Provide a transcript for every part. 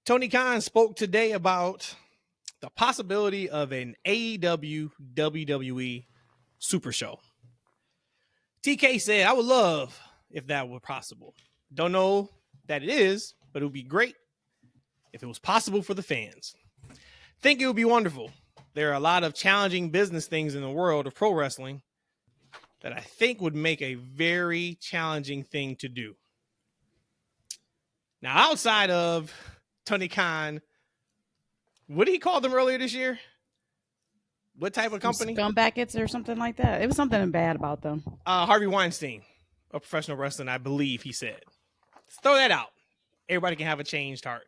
Tony Khan spoke today about the possibility of an AEW WWE SuperShow. TK said, I would love if that were possible. Don't know that it is, but it would be great if it was possible for the fans. Think it would be wonderful. There are a lot of challenging business things in the world of pro wrestling that I think would make a very challenging thing to do. Now, outside of Tony Khan, what did he call them earlier this year? What type of company? Scumbackets or something like that. It was something bad about them. Harvey Weinstein, a professional wrestler, I believe he said. Let's throw that out. Everybody can have a changed heart.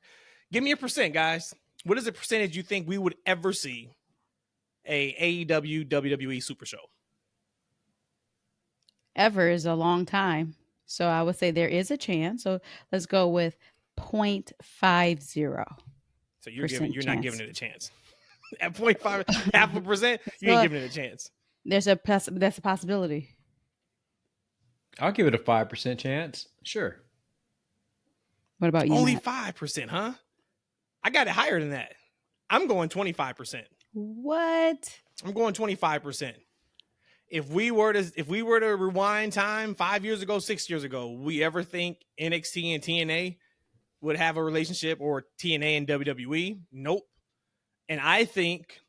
Give me a percent, guys. What is the percentage you think we would ever see a AEW WWE Super Show? Ever is a long time. So I would say there is a chance. So let's go with 0.50. So you're not giving it a chance. At 0.5, 0.5%, you ain't giving it a chance. That's a possibility. I'll give it a 5% chance. Sure. What about you? Only Matt? 5%, huh? I got it higher than that. I'm going 25%. What? I'm going 25%. If we were to rewind time 5 years ago, 6 years ago, would we ever think NXT and TNA would have a relationship, or TNA and WWE? Nope. And I think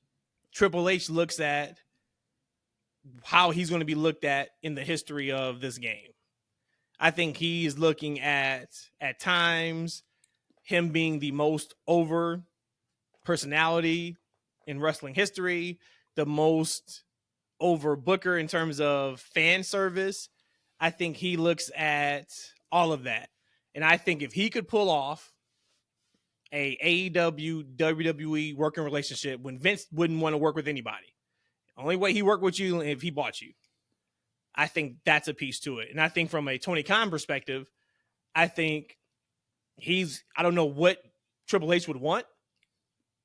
Triple H looks at how he's going to be looked at in the history of this game. I think he's looking at times, him being the most over personality in wrestling history, the most over booker in terms of fan service. I think he looks at all of that. And I think if he could pull off a AEW WWE working relationship when Vince wouldn't want to work with anybody, the only way he worked with you if he bought you, I think that's a piece to it. And I think from a Tony Khan perspective, I think I don't know what Triple H would want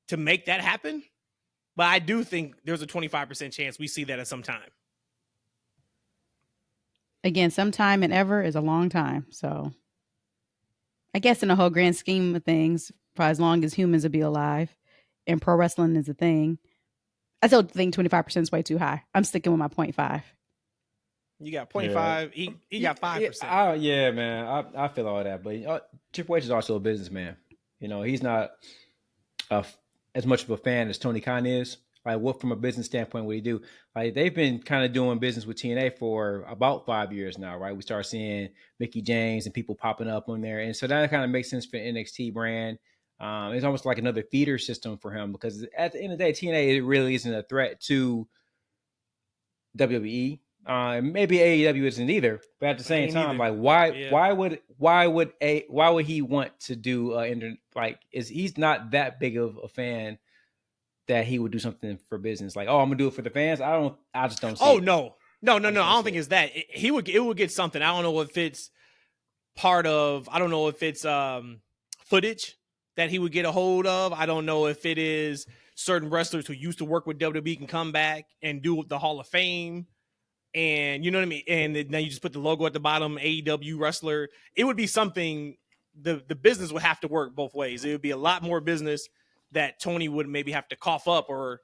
to make that happen, but I do think there's a 25% chance we see that at some time. Again, sometime and ever is a long time. So I guess in the whole grand scheme of things, for as long as humans will be alive and pro wrestling is a thing, I still think 25% is way too high. I'm sticking with my 0.5. You got 0.5. Yeah. He got 5%. Yeah, man. I feel all that. But Triple H is also a businessman. You know, he's not as much of a fan as Tony Khan is. Like, what from a business standpoint would he do? Like, they've been kind of doing business with TNA for about 5 years now, right? We start seeing Mickie James and people popping up on there. And so that kind of makes sense for NXT brand. It's almost like another feeder system for him, because at the end of the day, TNA, it really isn't a threat to WWE. Maybe AEW isn't either, but at the same time, like, why would he want to do he's not that big of a fan that he would do something for business? Like, oh, I'm gonna do it for the fans. I just don't see it. No. I don't think it's that. It would get something. I don't know if it's footage that he would get a hold of. I don't know if it is certain wrestlers who used to work with WWE can come back and do the Hall of Fame. And you know what I mean? And now you just put the logo at the bottom, AEW wrestler. It would be something, the business would have to work both ways. It would be a lot more business that Tony would maybe have to cough up or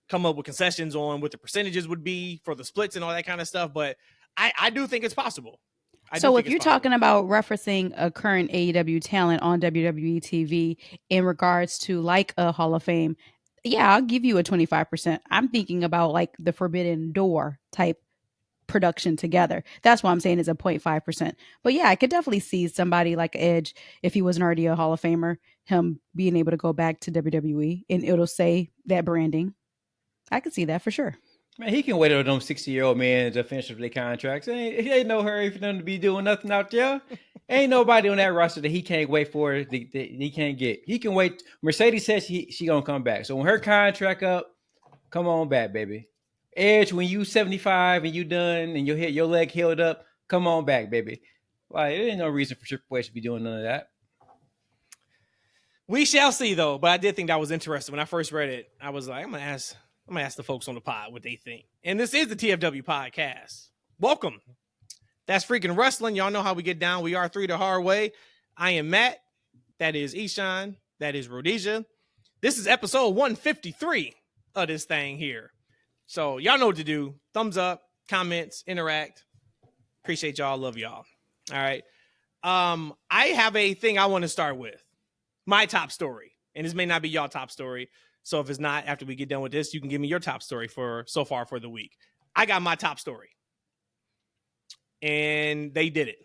come up with concessions on what the percentages would be for the splits and all that kind of stuff. But I do think it's possible. So if you're talking about referencing a current AEW talent on WWE TV in regards to like a Hall of Fame, yeah, I'll give you a 25%. I'm thinking about like the Forbidden Door type production together. That's why I'm saying it's a 0.5%. But yeah, I could definitely see somebody like Edge, if he wasn't already a Hall of Famer, him being able to go back to WWE and it'll say that branding. I could see that for sure. Man, he can wait on them 60-year-old men to finish their contracts. Ain't no hurry for them to be doing nothing out there. Ain't nobody on that roster that he can't wait for. He can't get. He can wait. Mercedes says she gonna come back. So when her contract up, come on back, baby. Edge, when you 75 and you done and your leg healed up, come on back, baby. Like, there ain't no reason for Triple H to be doing none of that. We shall see, though. But I did think that was interesting. When I first read it, I was like, I'm gonna ask the folks on the pod what they think. And this is the TFW podcast. Welcome. That's freaking wrestling. Y'all know how we get down. We are three the hard way. I am Matt. That is Eshawn. That is Rhodesia. This is episode 153 of this thing here. So y'all know what to do. Thumbs up, comments, interact. Appreciate y'all. Love y'all. All right. I have a thing I want to start with. My top story. And this may not be y'all top story. So if it's not, after we get done with this, you can give me your top story for so far for the week. I got my top story. And they did it.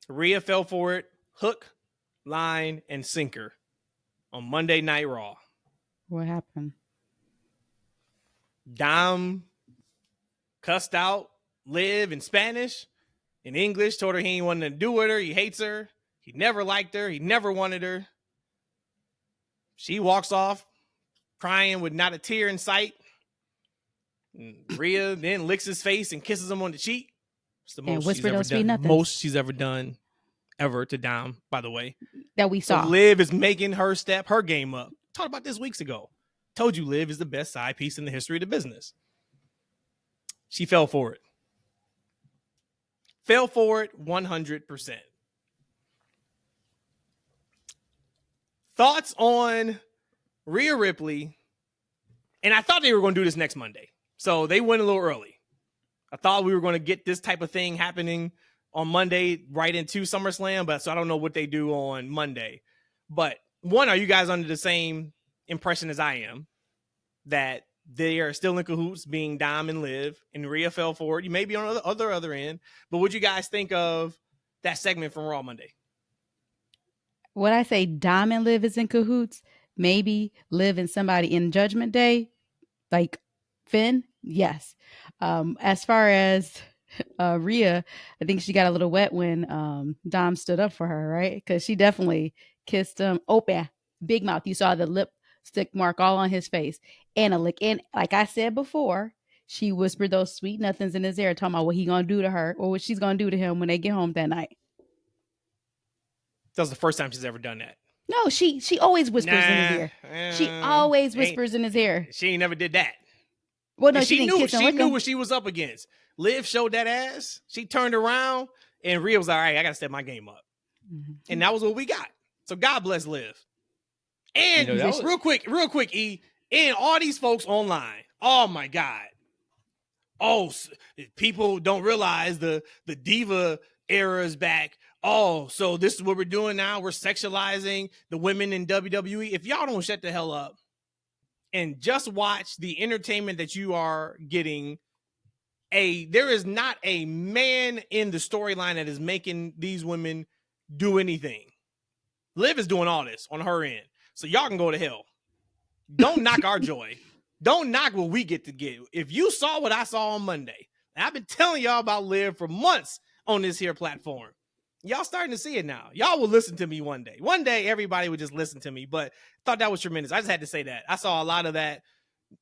Rhea fell for it. Hook, line, and sinker on Monday Night Raw. What happened? Dom cussed out Liv in Spanish. In English, told her he ain't wanting to do with her. He hates her. He never liked her. He never wanted her. She walks off crying with not a tear in sight. And Rhea then licks his face and kisses him on the cheek. It's the most she's ever done ever to Dom, by the way. That we saw. So Liv is making her step her game up. Talked about this weeks ago. Told you Liv is the best side piece in the history of the business. She fell for it. Fell for it 100%. Thoughts on Rhea Ripley? And I thought they were going to do this next Monday. So they went a little early. I thought we were going to get this type of thing happening on Monday right into SummerSlam, but so I don't know what they do on Monday. But one, are you guys under the same impression as I am that they are still in cahoots, being Dom and Liv, and Rhea fell for it? You may be on the other end, but what you guys think of that segment from Raw Monday? Would I say Dom and Liv is in cahoots? Maybe Liv and somebody in Judgment Day, like Finn? Yes. As far as Rhea, I think she got a little wet when Dom stood up for her, right? Because she definitely kissed him open, big mouth. You saw the lipstick mark all on his face and a lick. And like I said before, she whispered those sweet nothings in his ear, talking about what he gonna do to her or what she's gonna do to him when they get home that night. That was the first time she's ever done that. No, she always whispers in his ear. She always whispers in his ear. She ain't never did that. Well, no, she knew what she was up against. Liv showed that ass. She turned around, and Rhea was like, all right, I got to step my game up. Mm-hmm. And that was what we got. So God bless Liv. And real quick, E, and all these folks online. Oh, my God. Oh, people don't realize the diva era is back. Oh, so this is what we're doing now. We're sexualizing the women in WWE. If y'all don't shut the hell up and just watch the entertainment that you are getting, there is not a man in the storyline that is making these women do anything. Liv is doing all this on her end. So y'all can go to hell. Don't knock our joy. Don't knock what we get to get. If you saw what I saw on Monday, and I've been telling y'all about Liv for months on this here platform, y'all starting to see it now. Y'all will listen to me one day. One day, everybody would just listen to me, but thought that was tremendous. I just had to say that. I saw a lot of that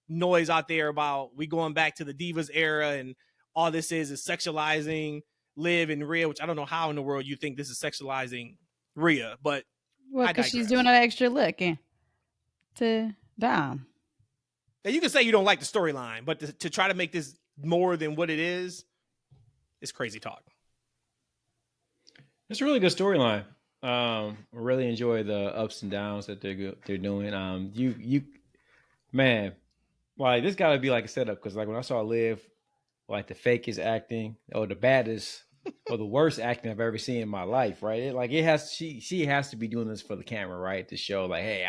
noise out there about we going back to the Divas era, and all this is sexualizing Liv and Rhea, which I don't know how in the world you think this is sexualizing Rhea, but because she's doing an extra look to Dom. Now, you can say you don't like the storyline, but to try to make this more than what it is crazy talk. It's a really good storyline. I really enjoy the ups and downs that they're doing. You man, like this got to be like a setup, because like when I saw Liv, like the fakest acting or the baddest or the worst acting I've ever seen in my life, right? She has to be doing this for the camera, right? To show like, hey,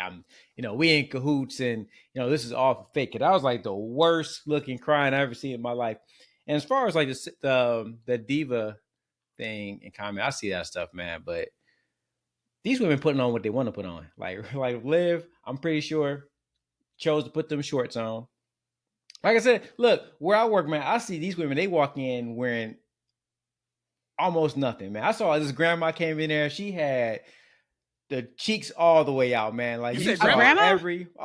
we in cahoots, and this is all fake. And I was like the worst looking crying I ever seen in my life. And as far as like the diva thing and comment, I see that stuff, man. But these women putting on what they want to put on. Like Liv, I'm pretty sure chose to put them shorts on. Like I said, look, where I work, man, I see these women, they walk in wearing almost nothing, man. I saw this grandma came in there. She had the cheeks all the way out, man. Like you saw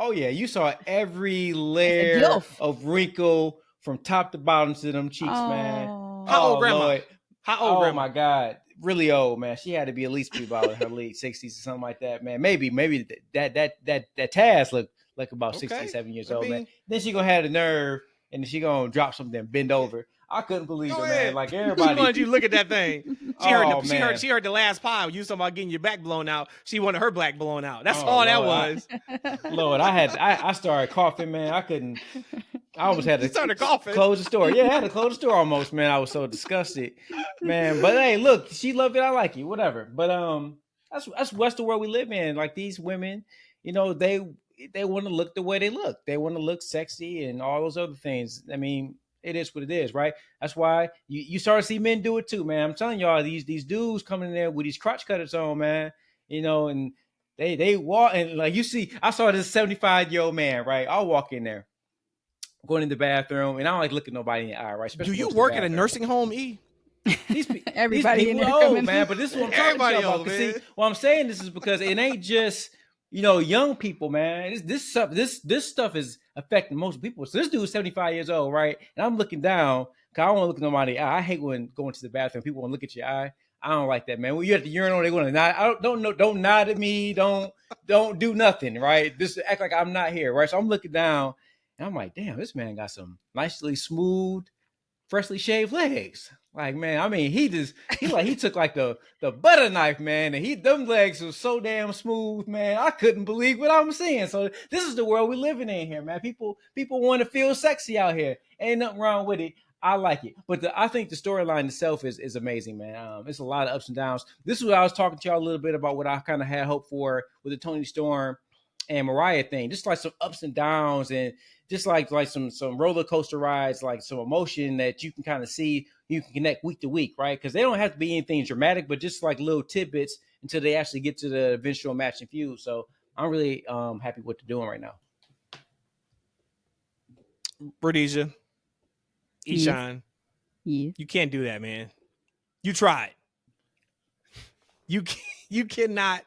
you saw every layer of wrinkle from top to bottom to them cheeks, man. How old grandma? Lord. How old grandma? Oh my God. Really old, man. She had to be at least about her late 60s or something like that, man. Maybe that Taz look about 67 years old, man. Then she gonna have the nerve and she gonna drop something and bend over. I couldn't believe Go it, ahead. man. Like She everybody. wanted you to look at that thing. Man. She heard the last pod. You was talking about getting your back blown out. She wanted her back blown out. That's Oh, all that Lord, was. Lord, I started coughing, man. I almost had to started coughing. close the store. Yeah, I had to close the store almost, man. I was so disgusted, man. But hey, look, she loved it. I like it, whatever. But that's the world we live in. Like these women, you know, they want to look the way they look. They want to look sexy and all those other things. I mean, it is what it is, right? That's why you start to see men do it too, man. I'm telling y'all, these dudes coming in there with these crotch cutters on, man. You know, and they walk and like you see, I saw this 75-year-old man, right? I'll walk in there, going in the bathroom, and I don't like looking nobody in the eye, right? Do you work at a nursing home, E? Everybody these in people there old, coming. man. But this is what I'm talking about. See, what I'm saying this is because it ain't just young people, man. This stuff is affecting most people. So this dude's 75 years old, right? And I'm looking down because I don't want to look at nobody in the eye. I hate when going to the bathroom, people want to look at your eye. I don't like that, man. When you're at the urinal, they want to nod. Don't nod at me. Don't do nothing, right? Just act like I'm not here, right? So I'm looking down, and I'm like, damn, this man got some nicely smooth, freshly shaved legs. Like, man, I mean, he took like the butter knife, man, and them legs was so damn smooth, man. I couldn't believe what I'm seeing. So this is the world we're living in here, man. People want to feel sexy out here. Ain't nothing wrong with it. I like it. But I think the storyline itself is amazing, man. It's a lot of ups and downs. This is what I was talking to y'all a little bit about what I kind of had hope for with the Toni Storm and Mariah thing. Just like some ups and downs and just like some roller coaster rides, like some emotion that you can kind of see, you can connect week to week, right? Because they don't have to be anything dramatic, but just like little tidbits until they actually get to the eventual match and feud. So I'm really happy with what they're doing right now. Rhodesia, Eshawn, Yeah. you can't do that, man. You tried. You cannot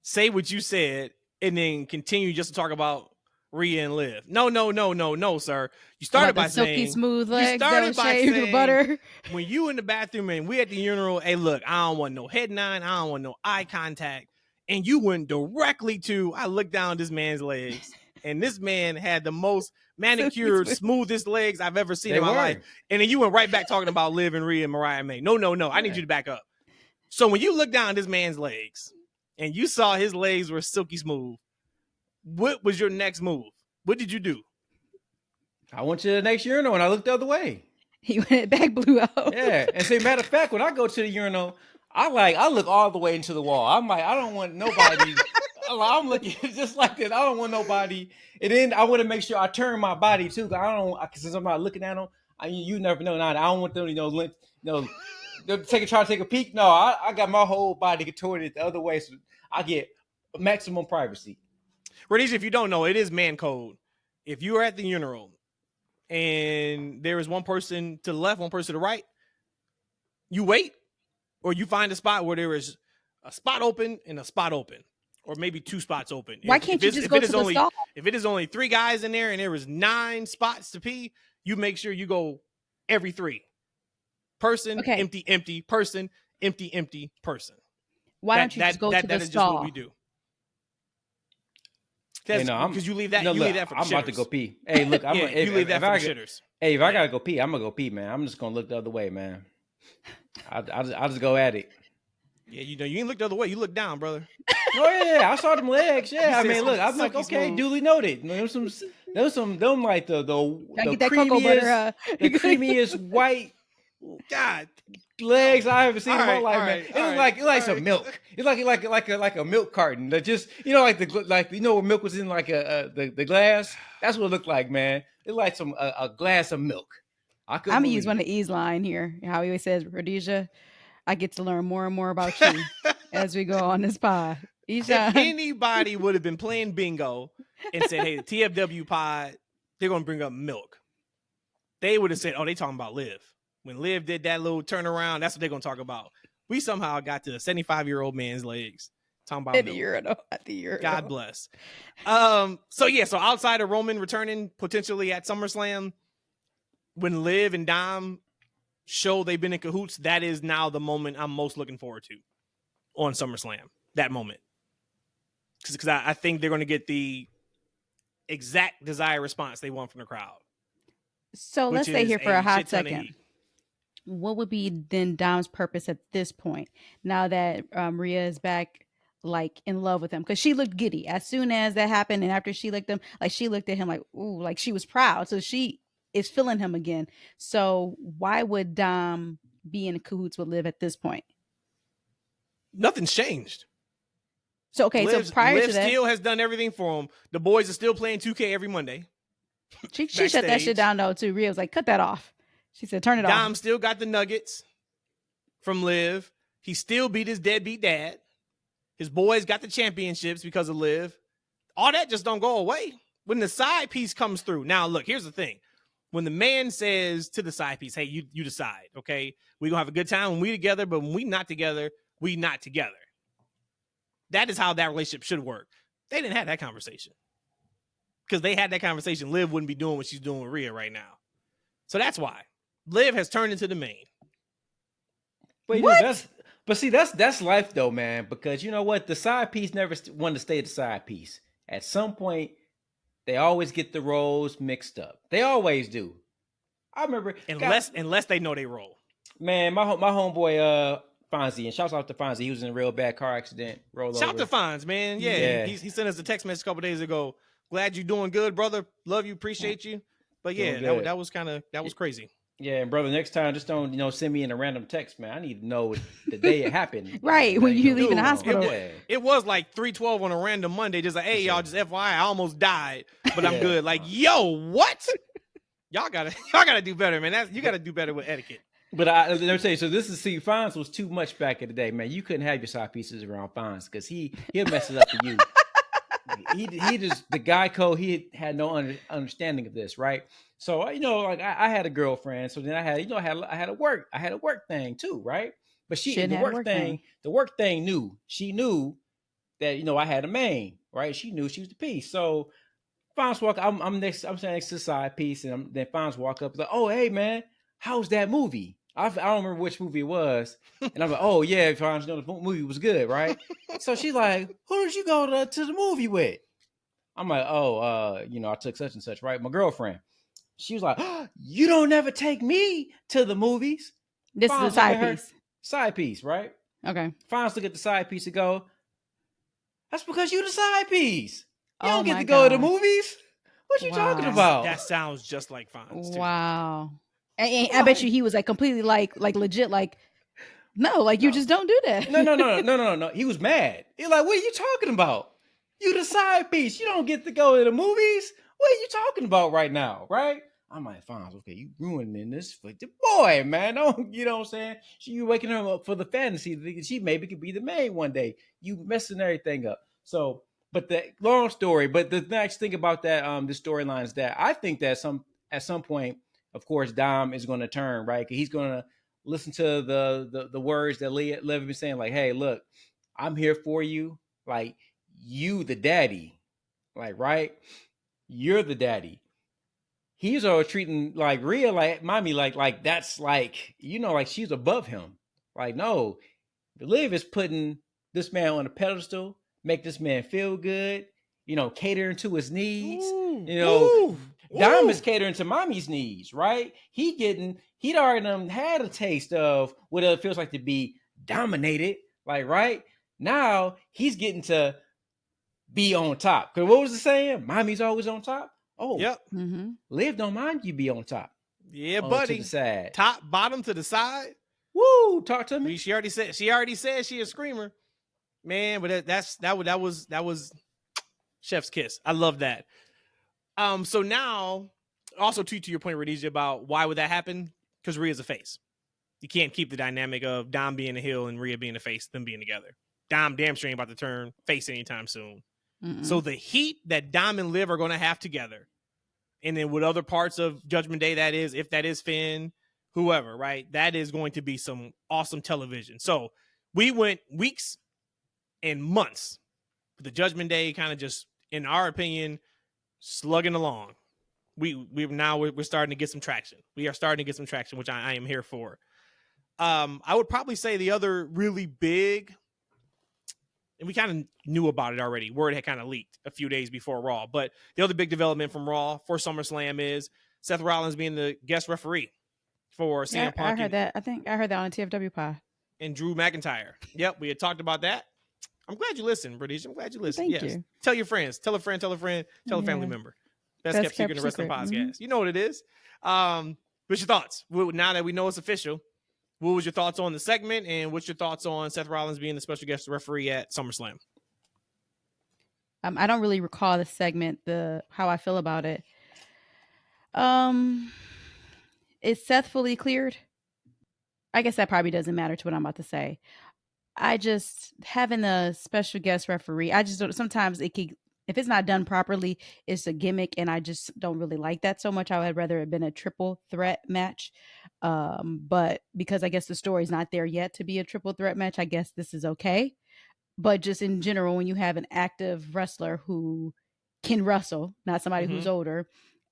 say what you said and then continue just to talk about Rhea and Liv. No, sir. You started by silky saying smooth legs you started that by shaved with saying butter. when you in the bathroom and we at the urinal, hey, look, I don't want no head nod, I don't want no eye contact. And you went directly to, I looked down this man's legs, and this man had the most manicured, smoothest legs I've ever seen in my life. And then you went right back talking about Liv and Rhea and Mariah May. No. I need you to back up. So when you look down this man's legs and you saw his legs were silky smooth, what was your next move? What did you do? I went to the next urinal and I looked the other way. He went back, blew out. Yeah. And say, matter of fact, when I go to the urinal, I look all the way into the wall. I'm like, I don't want nobody. I'm looking just like this. I don't want nobody. And then I want to make sure I turn my body too. Cause since I'm not looking at them, you never know. I don't want them, try to take a peek. No, I got my whole body contorted the other way, so I get maximum privacy. Rhodesia, if you don't know, it is man code. If you are at the urinal and there is one person to the left, one person to the right, you wait, or you find a spot where there is a spot open and a spot open, or maybe two spots open. Why can't you just go to the stall? If it is only 3 guys in there and there is 9 spots to pee, you make sure you go every 3. Person, empty, person, empty, person. Why don't you just go to the stall? That is just what we do. Because you leave that. You leave that for the shitters. I'm about to go pee. Hey, look, you leave that for the shitters. Hey, if I gotta go pee, I'm gonna go pee, man. I'm just gonna look the other way, man. I'll just go at it. Yeah, you ain't look the other way. You look down, brother. Oh yeah, I saw them legs. Yeah, I mean, look, I'm like, okay, smooth. Duly noted. There was some them like the creamiest white God legs I ever seen in my life, man. It was like some milk. It's like a milk carton that just when milk was in like the glass. That's what it looked like, man. It's like a glass of milk. I'm gonna use one of E's line here. How he always says, Rhodesia, I get to learn more and more about you as we go on this pod. If anybody would have been playing bingo and said, hey, the TFW pod, they're gonna bring up milk, they would have said, oh, they talking about Liv. When Liv did that little turnaround, that's what they're going to talk about. We somehow got to the 75-year-old man's legs. Talking about at the urinal. God bless. So outside of Roman returning potentially at SummerSlam, when Liv and Dom show they've been in cahoots, that is now the moment I'm most looking forward to on SummerSlam. That moment. Because I think they're going to get the exact desired response they want from the crowd. So let's stay here for a hot second. what would be then Dom's purpose at this point now that Rhea is back like in love with him? Because she looked giddy as soon as that happened, and after she licked him, like she looked at him like, ooh, like she was proud. So she is feeling him again. So why would Dom be in cahoots with Liv at this point? Nothing's changed. So okay, so prior Liv to that, still has done everything for him. The boys are still playing 2K every Monday. she shut that shit down though too. Rhea was like, cut that off. She said, turn it off. Dom still got the nuggets from Liv. He still beat his deadbeat dad. His boys got the championships because of Liv. All that just don't go away when the side piece comes through. Now, look, here's the thing. When the man says to the side piece, hey, you decide, okay? We're going to have a good time when we together, but when we not together, we not together. That is how that relationship should work. They didn't have that conversation. Because they had that conversation, Liv wouldn't be doing what she's doing with Rhea right now. So that's why. Liv has turned into the main. But what? That's life though, man. Because you know what, the side piece never wanted to stay the side piece. At some point, they always get the roles mixed up. They always do. I remember unless they know they roll. Man, my homeboy Fonzie, and shouts out to Fonzie. He was in a real bad car accident. Shout out to Fonz, man. Yeah. He sent us a text message a couple days ago. Glad you're doing good, brother. Love you, appreciate you. But yeah, that was crazy. Yeah, and brother, next time just don't send me in a random text, man. I need to know the day it happened. Right, when you leave in the hospital. It was like 3:12 on a random Monday. Just like, hey, y'all, just FYI, I almost died, but I'm good. Like, yo, what? y'all gotta do better, man. You gotta do better with etiquette. But let me tell you, so Fonz was too much back in the day, man. You couldn't have your side pieces around Fonz because he'll mess it up for you. he just the guy code. He had no understanding of this, right? So like I had a girlfriend, so then I had a work thing too, right? But the work thing knew. She knew that I had a main, right? She knew she was the piece. So Fonz walk. I'm standing next to the side piece, and then Fonz walk up like, oh hey man, how's that movie? I don't remember which movie it was. And I'm like, oh, yeah, Fonz, the movie was good, right? So she's like, who did you go to the movie with? I'm like, I took such and such, right? My girlfriend. She was like, oh, you don't never take me to the movies. This Fonz is a side piece. Side piece, right? Okay. Fonz look at the side piece and go, that's because you the side piece. You don't get to go to the movies. What you talking about? That sounds just like Fonz, too. Wow. And I bet you he was like completely like legit like you just don't do that. No. He was mad. He's like, what are you talking about? You the side piece. You don't get to go to the movies. What are you talking about right now? Right? I'm like, Fonz, okay, you ruining this for the boy, man. Don't you know what I'm saying? You waking him up for the fantasy. She maybe could be the main one day. You messing everything up. So, but the long story. But the next thing about that, the storyline is that I think that at some point, of course, Dom is going to turn, right? He's going to listen to the words that Liv has been saying, like, hey, look, I'm here for you. Like, you the daddy. Like, right? You're the daddy. He's always treating, like, Rhea, like, mommy, like that's, like, like she's above him. Like, no. Liv is putting this man on a pedestal, make this man feel good, catering to his needs, Dom is catering to mommy's needs, right? He'd already had a taste of what it feels like to be dominated, like, right? Now he's getting to be on top. Because what was it saying? Mommy's always on top? Oh, yep. Mm-hmm. Liv don't mind you be on top. Yeah, buddy. To the side. Top, bottom, to the side. Woo, talk to me. She already said she a screamer. Man, but that was chef's kiss. I love that. So now, also to your point, Rhodesia, about why would that happen? Because Rhea's a face. You can't keep the dynamic of Dom being a heel and Rhea being a face, them being together. Dom damn sure ain't about to turn face anytime soon. Mm-mm. So the heat that Dom and Liv are going to have together, and then with other parts of Judgment Day, that is, if that is Finn, whoever, right? That is going to be some awesome television. So we went weeks and months with the Judgment Day kind of just, in our opinion, slugging along. We're starting to get some traction. We are starting to get some traction, which I am here for. I would probably say the other really big, and we kind of knew about it already. Word had kind of leaked a few days before Raw, but the other big development from Raw for SummerSlam is Seth Rollins being the guest referee for CM Yeah, I Punk heard that. I think I heard that on TFW pod. and Drew McIntyre. Yep, we had talked about that. I'm glad you listened, British. I'm glad you listened. Thank Yes. you. Tell your friends. Tell a friend. Tell a friend. Tell a family Yeah. member. Best kept secret in the wrestling podcast. You know what it is. What's your thoughts? Now that we know it's official, what was your thoughts on the segment, and what's your thoughts on Seth Rollins being the special guest referee at SummerSlam? I don't really recall the segment, how I feel about it. Is Seth fully cleared? I guess that probably doesn't matter to what I'm about to say. I just having a special guest referee. I just don't. Sometimes it could, if it's not done properly, it's a gimmick, and I just don't really like that so much. I would rather it been a triple threat match. But because I guess the story's not there yet to be a triple threat match, I guess this is okay. But just in general, when you have an active wrestler who can wrestle, not somebody who's older,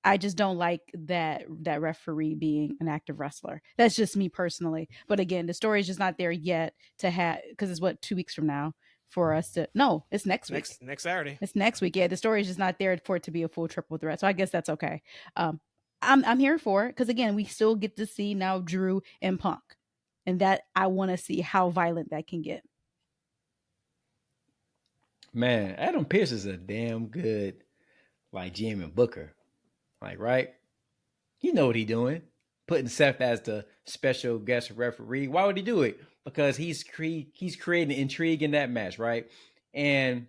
I just don't like that referee being an active wrestler. That's just me personally. But again, the story is just not there yet to have, because it's 2 weeks from now for us to. No, it's next week. Next Saturday. It's next week. Yeah, the story is just not there for it to be a full triple threat. So I guess that's okay. I'm here for it because again, we still get to see now Drew and Punk, and that I want to see how violent that can get. Man, Adam Pearce is a damn good GM and Booker. Right? You know what he's doing. Putting Seth as the special guest referee. Why would he do it? Because he's creating intrigue in that match, right? And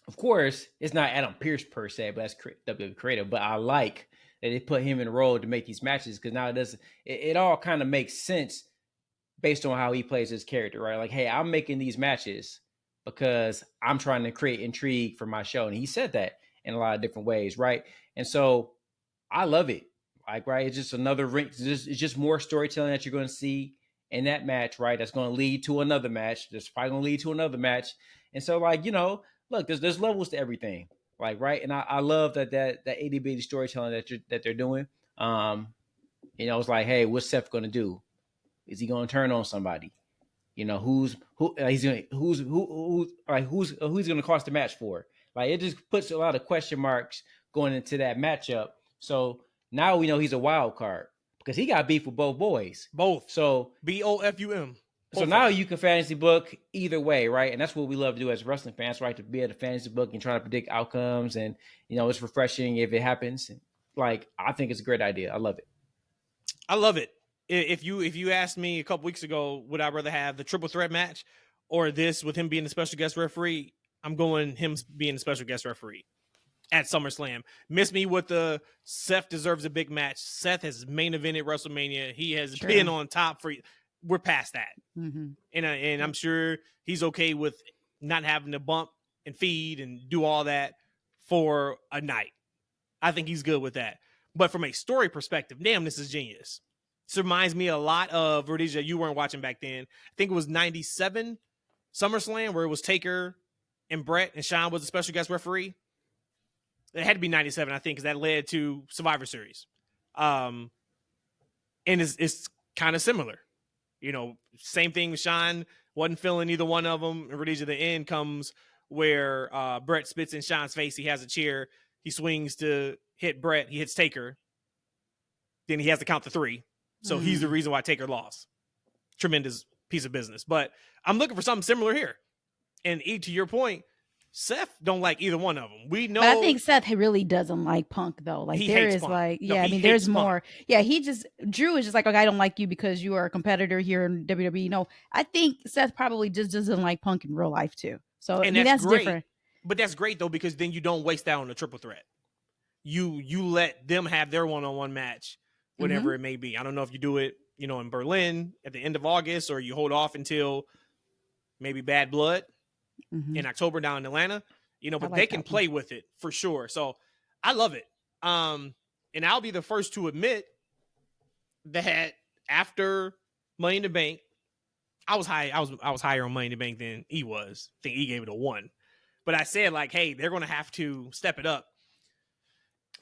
of course, it's not Adam Pearce per se, but that's WWE creative. But I like that they put him in a role to make these matches because now it all kind of makes sense based on how he plays his character, right? Like, hey, I'm making these matches because I'm trying to create intrigue for my show. And he said that in a lot of different ways, right? And so I love it. Right, it's just another ring. It's just more storytelling that you're going to see in that match, right? That's going to lead to another match. That's probably going to lead to another match. And so, look, there's levels to everything, right? And I love that itty bitty storytelling that they're doing. It's like, hey, what's Seth going to do? Is he going to turn on somebody? Who's going to cost the match for? It just puts a lot of question marks going into that matchup. So now we know he's a wild card because he got beef with both boys. Both. So BOFUM. So now you can fantasy book either way, right? And that's what we love to do as wrestling fans, right? To be able to fantasy book and try to predict outcomes. And, it's refreshing if it happens. I think it's a great idea. I love it. I love it. If you asked me a couple weeks ago, would I rather have the triple threat match or this with him being the special guest referee? I'm going him being the special guest referee at SummerSlam. Miss me with the Seth deserves a big match. Seth has main evented WrestleMania. He has been on top for. We're past that, and I'm sure he's okay with not having to bump and feed and do all that for a night. I think he's good with that. But from a story perspective, damn, this is genius. This reminds me a lot of Rhodesia. You weren't watching back then. I think it was '97 SummerSlam where it was Taker and Brett and Shawn was a special guest referee. It had to be '97, I think, because that led to Survivor Series. And it's kind of similar. Same thing with Shawn. Wasn't feeling either one of them. And Rhodesia, the end comes where Brett spits in Shawn's face. He has a chair. He swings to hit Brett. He hits Taker. Then he has to count to 3. So he's the reason why Taker lost. Tremendous piece of business. But I'm looking for something similar here. And E, to your point, Seth don't like either one of them. We know. But I think Seth really doesn't like Punk though. There is Punk. There's more. Yeah, Drew is just like, okay, I don't like you because you are a competitor here in WWE. No, I think Seth probably just doesn't like Punk in real life too. So that's great. Different. But that's great though, because then you don't waste that on a triple threat. You let them have their one-on-one match, whatever it may be. I don't know if you do it, in Berlin at the end of August, or you hold off until maybe Bad Blood. In October down in Atlanta, but they can play with it for sure. So I love it. And I'll be the first to admit that after Money in the Bank, I was higher on Money in the Bank than he was. I think he gave it a 1. But I said hey, they're going to have to step it up.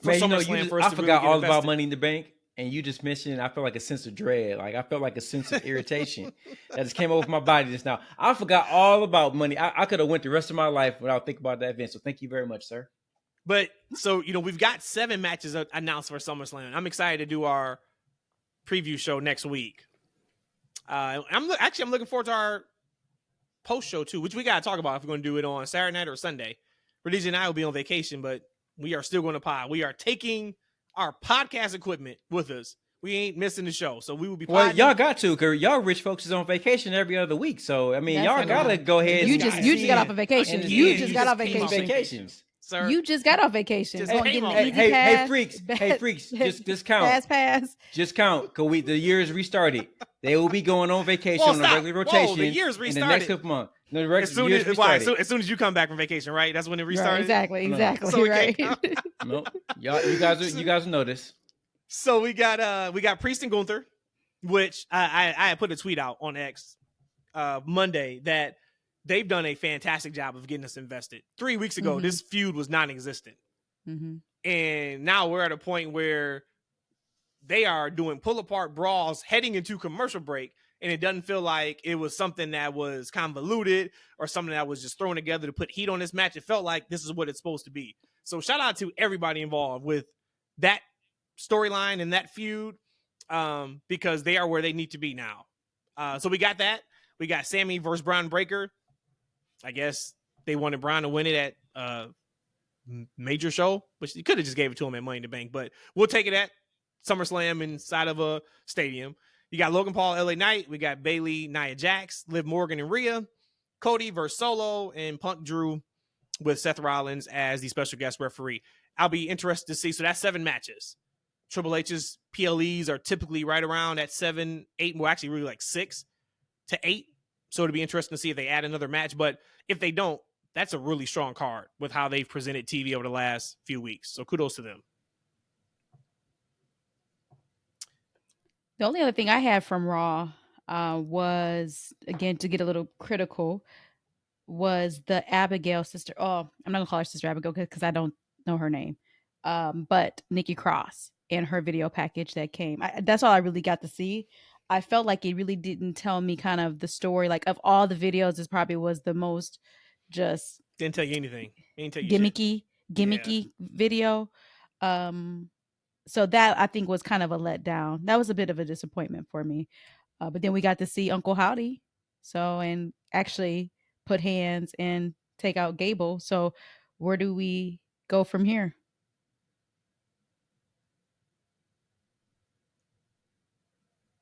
For SummerSlam, I forgot all about Money in the Bank. And you just mentioned, I felt like a sense of dread. I felt like a sense of irritation that just came over my body just now. I forgot all about money. I could have went the rest of my life without thinking about that event. So thank you very much, sir. But so, we've got 7 matches announced for SummerSlam. I'm excited to do our preview show next week. I'm looking forward to our post show too, which we got to talk about if we're going to do it on Saturday night or Sunday. Rhodesia and I will be on vacation, but we are still going to pod. We are taking our podcast equipment with us. We ain't missing the show, so we will be. Well, y'all got to, because y'all rich folks is on vacation every other week. So I mean, y'all gotta go ahead. You just got off of vacation. You just got off vacations. Sir. You just got off vacation. Hey, freaks. Just count. Pass. Just count. Cause the year's restarted. They will be going on vacation on a regular rotation. The year's restarted. In the next couple months. As soon as you come back from vacation, right? That's when it restarted. Right, exactly. So right. No, you guys know this. So we got Priest and Gunther, which I had put a tweet out on X Monday that they've done a fantastic job of getting us invested. 3 weeks ago, this feud was non-existent. And now we're at a point where they are doing pull-apart brawls heading into commercial break, and it doesn't feel like it was something that was convoluted or something that was just thrown together to put heat on this match. It felt like this is what it's supposed to be. So shout out to everybody involved with that storyline and that feud, because they are where they need to be now. So we got that. We got Sammy versus Braun Breaker. I guess they wanted Braun to win it at major show, which you could have just gave it to him at Money in the Bank, but we'll take it at SummerSlam inside of a stadium. You got Logan Paul, LA Knight. We got Bayley, Nia Jax, Liv Morgan, and Rhea. Cody versus Solo, and Punk Drew with Seth Rollins as the special guest referee. I'll be interested to see. So that's 7 matches. Triple H's PLEs are typically right around at 7, 8, well, actually really like 6 to 8. So it'll be interesting to see if they add another match. But if they don't, that's a really strong card with how they've presented TV over the last few weeks. So kudos to them. The only other thing I had from Raw was, again, to get a little critical, was the Abigail sister. Oh, I'm not going to call her Sister Abigail because I don't know her name. But Nikki Cross and her video package that came. That's all I really got to see. I felt like it really didn't tell me kind of the story. Like, of all the videos, this probably was the most just... Didn't tell you anything. Didn't tell you gimmicky video. So that, I think, was kind of a letdown. That was a bit of a disappointment for me. But then we got to see Uncle Howdy. And actually put hands and take out Gable. So where do we go from here?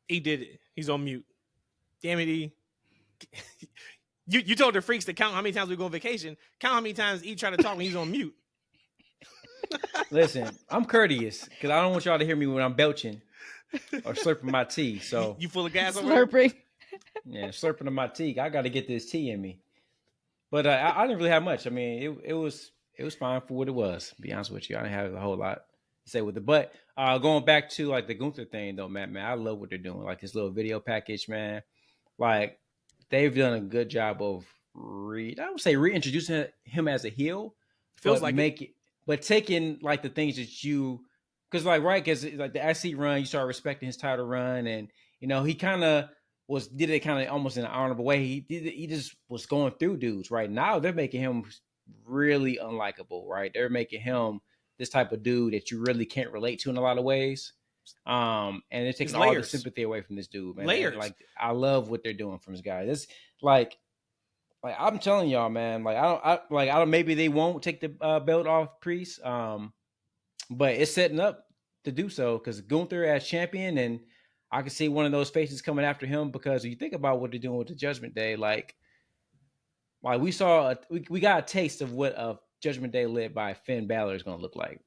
He did it. He's on mute. Damn it, E. You told the freaks to count how many times we go on vacation. Count how many times E tried to talk when he's on mute. Listen, I'm courteous because I don't want y'all to hear me when I'm belching or slurping my tea. So you full of gas? Slurping. Yeah, slurping of my tea. I got to get this tea in me. But I didn't really have much. I mean, it was fine for what it was. To be honest with you, I didn't have a whole lot to say with it. But going back to like the Gunther thing, though, man, I love what they're doing. Like this little video package, man. Like they've done a good job of I would say reintroducing him as a heel. Feels like but taking like the things that because like the SC run, you start respecting his title run, and he kind of did it kind of almost in an honorable way. He just was going through dudes. Right now, they're making him really unlikable. Right, they're making him this type of dude that you really can't relate to in a lot of ways. And they're taking all the sympathy away from this dude, man. Layers. Like I love what they're doing from this guy. This like I'm telling y'all, man. Like I don't. Maybe they won't take the belt off Priest, but it's setting up to do so because Gunther as champion, and I can see one of those faces coming after him because if you think about what they're doing with the Judgment Day, like we saw, we got a taste of what a Judgment Day led by Finn Balor is going to look like,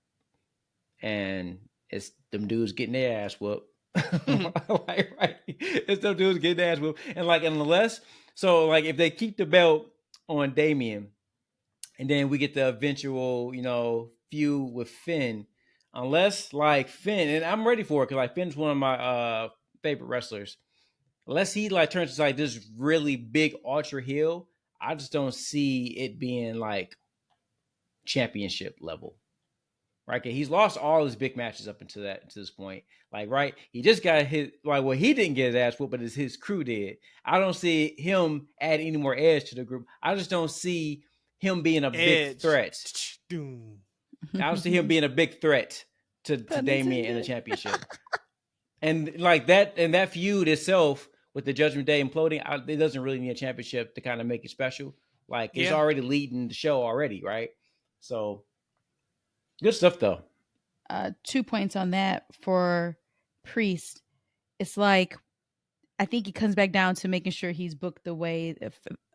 and it's them dudes getting their ass whooped. Right? It's them dudes getting their ass whooped, and unless. So, if they keep the belt on Damian, and then we get the eventual, feud with Finn, unless, Finn, and I'm ready for it, because, Finn's one of my favorite wrestlers. Unless he, turns to, this really big ultra heel, I just don't see it being, championship level. Right? He's lost all his big matches up to this point. Right? He just got his, he didn't get his ass whooped, but his crew did. I don't see him add any more edge to the group. I just don't see him being a big threat. I don't see him being a big threat to Damian in the championship. And like that, and that feud itself with the Judgment Day imploding, it doesn't really need a championship to kind of make it special. Like it's Yeah. already leading the show already, right? So good stuff though. 2 points on that for Priest. It's like I think it comes back down to making sure he's booked the way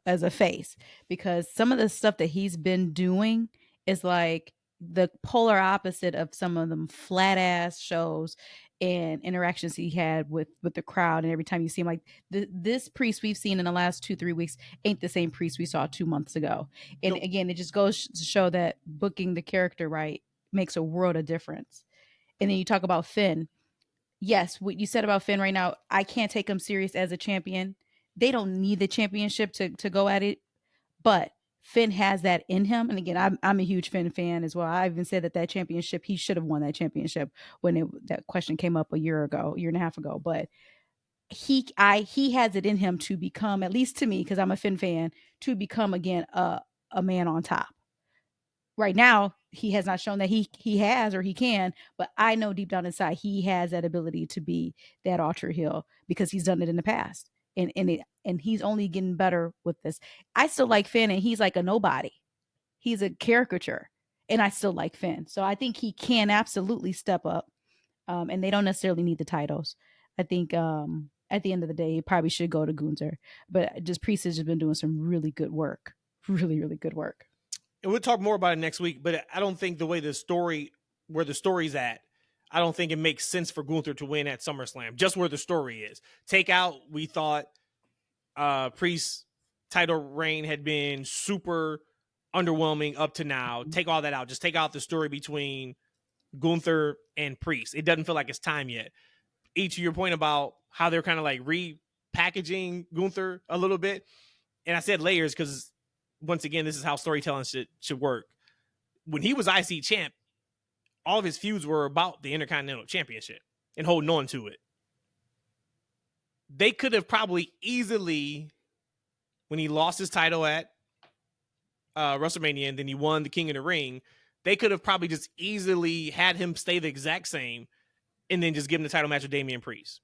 as a face, because some of the stuff that he's been doing is like the polar opposite of some of them flat ass shows and interactions he had with the crowd. And every time you see him, like this Priest we've seen in the last 2-3 weeks ain't the same Priest we saw 2 months ago. And Nope. again, it just goes to show that booking the character right makes a world of difference. And then you talk about Finn. Yes, what you said about Finn right now, I can't take him serious as a champion. They don't need the championship to go at it, but Finn has that in him. And again, I'm a huge Finn fan as well. I even said that championship, he should have won that championship when that question came up a year and a half ago. But he has it in him to become, at least to me, because I'm a Finn fan, to become again a man on top. Right now, he has not shown that he has or he can, but I know deep down inside he has that ability to be that ultra heel because he's done it in the past. And he's only getting better with this. I still like Finn, and he's like a nobody. He's a caricature, and I still like Finn. So I think he can absolutely step up. And they don't necessarily need the titles. I think at the end of the day, he probably should go to Gunther. But just Priest has just been doing some really good work. Really, really good work. And we'll talk more about it next week, but I don't think where the story's at, I don't think it makes sense for Gunther to win at SummerSlam, just where the story is. We thought Priest's title reign had been super underwhelming up to now. Take all that out. Just take out the story between Gunther and Priest. It doesn't feel like it's time yet. Each of your point about how they're kind of like repackaging Gunther a little bit. And I said layers because once again, this is how storytelling should work. When he was IC champ, all of his feuds were about the Intercontinental Championship and holding on to it. They could have probably easily, when he lost his title at WrestleMania and then he won the King of the Ring, they could have probably just easily had him stay the exact same and then just give him the title match with Damian Priest.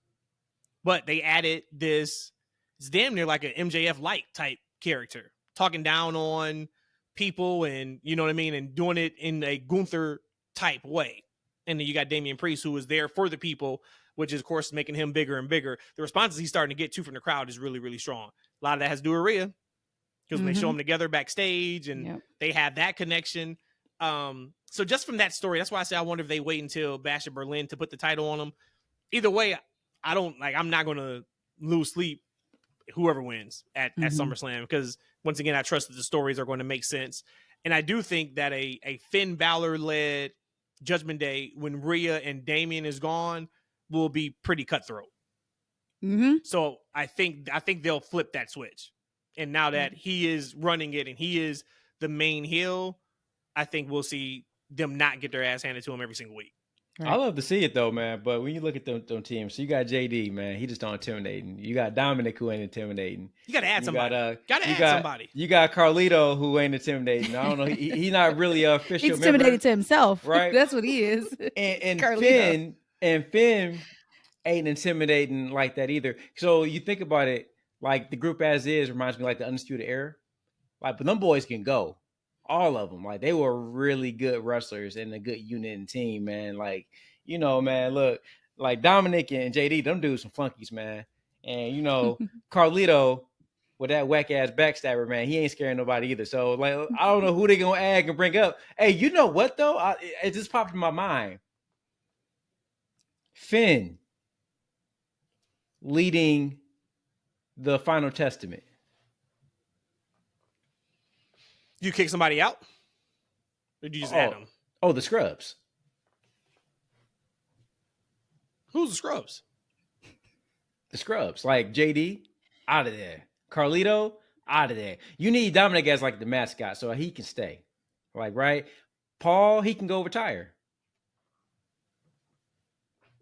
But they added this, it's damn near like an MJF light type character, talking down on people and, you know what I mean, and doing it in a Gunther type way. And then you got Damian Priest, who is there for the people, which is, of course, making him bigger and bigger. The responses he's starting to get, too, from the crowd is really, really strong. A lot of that has to do with Rhea, because when they show them together backstage and they have that connection. So just from that story, that's why I say I wonder if they wait until Bash at Berlin to put the title on him. Either way, I'm not going to lose sleep whoever wins at SummerSlam, because once again, I trust that the stories are going to make sense. And I do think that a Finn Balor led Judgment Day, when Rhea and Damian is gone, will be pretty cutthroat. So I think they'll flip that switch. And now that he is running it and he is the main heel, I think we'll see them not get their ass handed to him every single week. Right. I love to see it though, man. But when you look at them teams, so you got JD, man, he just don't intimidating. You got Dominic, who ain't intimidating. You got to add somebody. Somebody. You got Carlito, who ain't intimidating. I don't know. He's not really an official. He's intimidating to himself, right? That's what he is. And Finn ain't intimidating like that either. So you think about it, like the group as is reminds me like the Undisputed Era. Like, but them boys can go. All of them, like they were really good wrestlers and a good unit and team, man. Like, you know, man, look, like Dominic and JD, them dudes some flunkies, man. And you know, Carlito with that whack ass backstabber, man, he ain't scaring nobody either. So, like, I don't know who they gonna add and bring up. Hey, you know what though? It just popped in my mind. Finn leading the Final Testament. You kick somebody out? Or do you just add them? Oh, the Scrubs. Who's the Scrubs? The Scrubs. Like JD, out of there. Carlito, out of there. You need Dominic as like the mascot so he can stay. Like, right? Paul, he can go retire.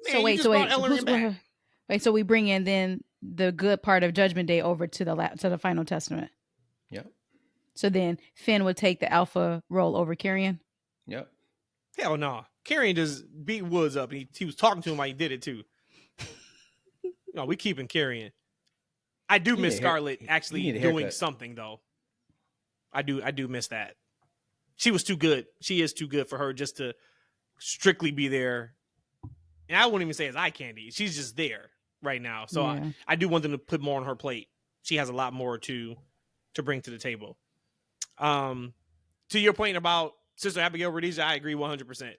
Man, so we bring in then the good part of Judgment Day over to the Final Testament. Yep. So then Finn would take the alpha role over Karrion? Yep. Hell no. Karrion just beat Woods up, and he was talking to him while he did it too. No, we keeping carrying. I do miss Scarlett actually doing something though. I do miss that. She was too good. She is too good for her just to strictly be there. And I wouldn't even say it's eye candy. She's just there right now. So yeah. I do want them to put more on her plate. She has a lot more to bring to the table. To your point about Sister Abigail Rhodesia, I agree 100%.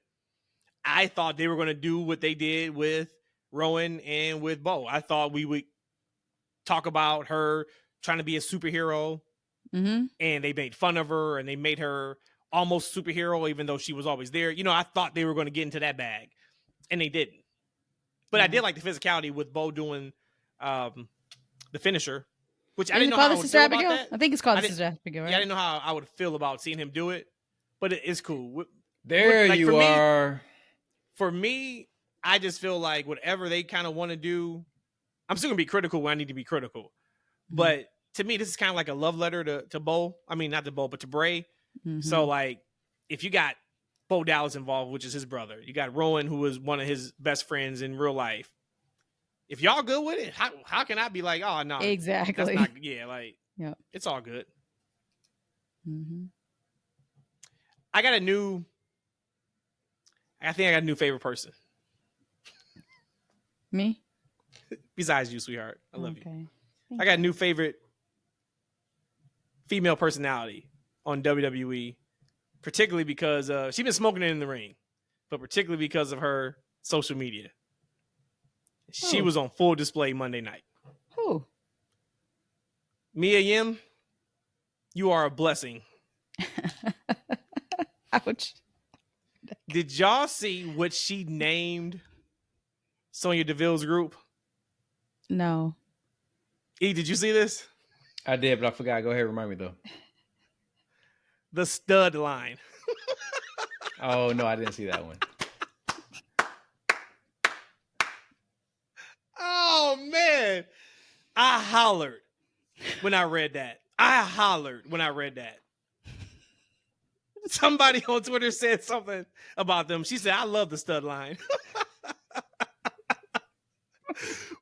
I thought they were going to do what they did with Rowan and with Bo. I thought we would talk about her trying to be a superhero, and they made fun of her, and they made her almost superhero, even though she was always there. You know, I thought they were going to get into that bag, and they didn't. But I did like the physicality with Bo doing the finisher, which I didn't know how I would feel about that. I think it's called Sister Abigail, right? Yeah, I didn't know how I would feel about seeing him do it, but it is cool. There like, you are. For me, I just feel like whatever they kind of want to do, I'm still going to be critical when I need to be critical. But to me, this is kind of like a love letter to Bo. I mean, not to Bo, but to Bray. So, like, if you got Bo Dallas involved, which is his brother, you got Rowan, who was one of his best friends in real life. If y'all good with it, how can I be like, oh, no. Exactly. That's not, yeah, like, it's all good. I got a new favorite person. Me? Besides you, sweetheart. I love you. I got a new favorite female personality on WWE, particularly because she's been smoking it in the ring, but particularly because of her social media. She was on full display Monday night. Who? Mia Yim, you are a blessing. Ouch. Did y'all see what she named Sonya Deville's group? No. E, did you see this? I did, but I forgot. Go ahead, remind me though. The Stud Line. Oh no, I didn't see that one. Oh man, I hollered when I read that. Somebody on Twitter said something about them. She said, I love the Stud Line.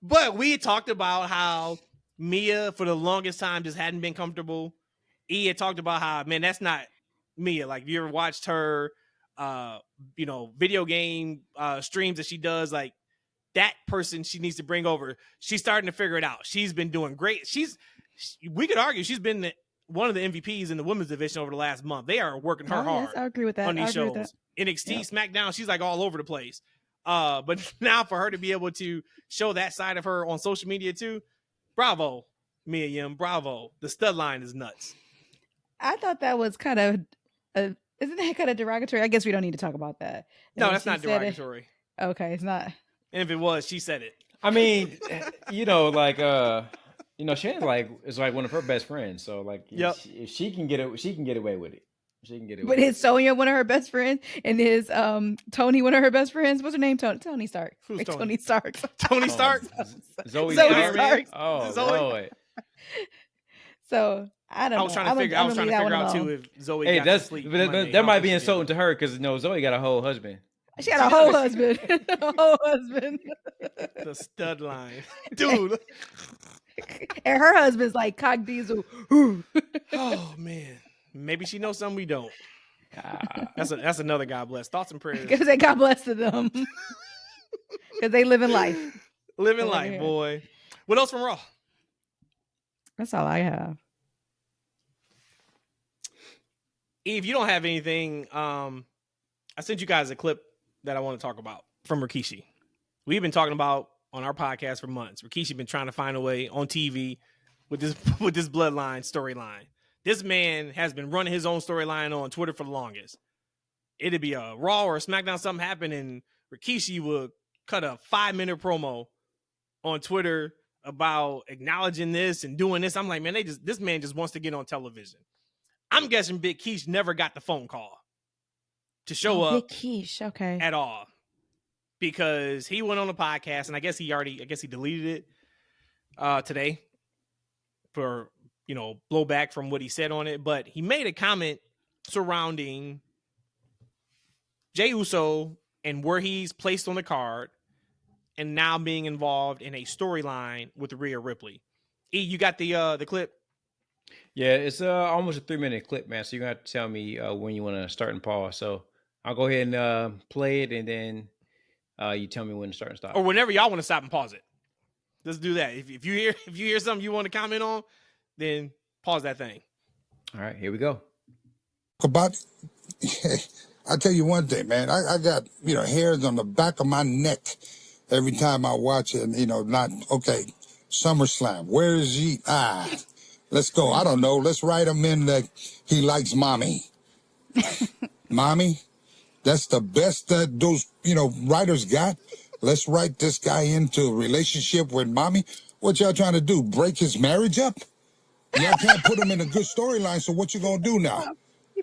But we talked about how Mia, for the longest time, just hadn't been comfortable. E had talked about how, man, that's not Mia. Like, if you ever watched her, video game streams that she does, like, that person she needs to bring over. She's starting to figure it out. She's been doing great. We could argue she's been one of the MVPs in the women's division over the last month. They are working her hard. I agree with that. On these shows. NXT, SmackDown, she's like all over the place. But now for her to be able to show that side of her on social media too, bravo, Mia Yim, bravo. The Stud Line is nuts. I thought that was kind of, isn't that kind of derogatory? I guess we don't need to talk about that. No, that's not derogatory. Okay, it's not. And if it was, she said it. I mean, Shannon's is like one of her best friends. So like, if she can get it, she can get away with it. She can get it. But is Sonya one of her best friends? And is Tony one of her best friends? What's her name? Tony Stark. Who's Tony? Tony Stark. Tony Stark. Zoe Stark. Oh, Zoe. So I don't know. I was trying to figure out too if Zoe got to sleep. But that might be insulting to her because Zoe got a whole husband. She got a whole husband. The Stud Line, dude. And her husband's like Cock Diesel. Oh man, maybe she knows something we don't. That's another God bless. Thoughts and prayers. Because they God bless to them. Because they living life. Living life, boy. What else from Raw? That's all I have. If you don't have anything, I sent you guys a clip that I want to talk about from Rikishi. We've been talking about on our podcast for months. Rikishi been trying to find a way on TV with this bloodline storyline. This man has been running his own storyline on Twitter for the longest. It'd be a Raw or a SmackDown, something happened, and Rikishi would cut a 5-minute promo on Twitter about acknowledging this and doing this. I'm like, man, this man just wants to get on television. I'm guessing Big Keish never got the phone call to show up. Big Keish, okay. At all. Because he went on the podcast, and I guess he deleted it today for, blowback from what he said on it. But he made a comment surrounding Jey Uso and where he's placed on the card and now being involved in a storyline with Rhea Ripley. E, you got the clip? Yeah, it's almost a 3-minute clip, man. So you're gonna have to tell me when you want to start and pause. So I'll go ahead and play it, and then you tell me when to start and stop. Or whenever y'all want to stop and pause it. Let's do that. If you hear something you want to comment on, then pause that thing. All right, here we go. About, I tell you one thing, man. I got hairs on the back of my neck every time I watch it. Not okay. SummerSlam. Where is he? Let's go. I don't know. Let's write him in that he likes mommy. Mommy. That's the best that those writers got. Let's write this guy into a relationship with mommy. What y'all trying to do? Break his marriage up? Y'all can't put him in a good storyline. So what you gonna do now?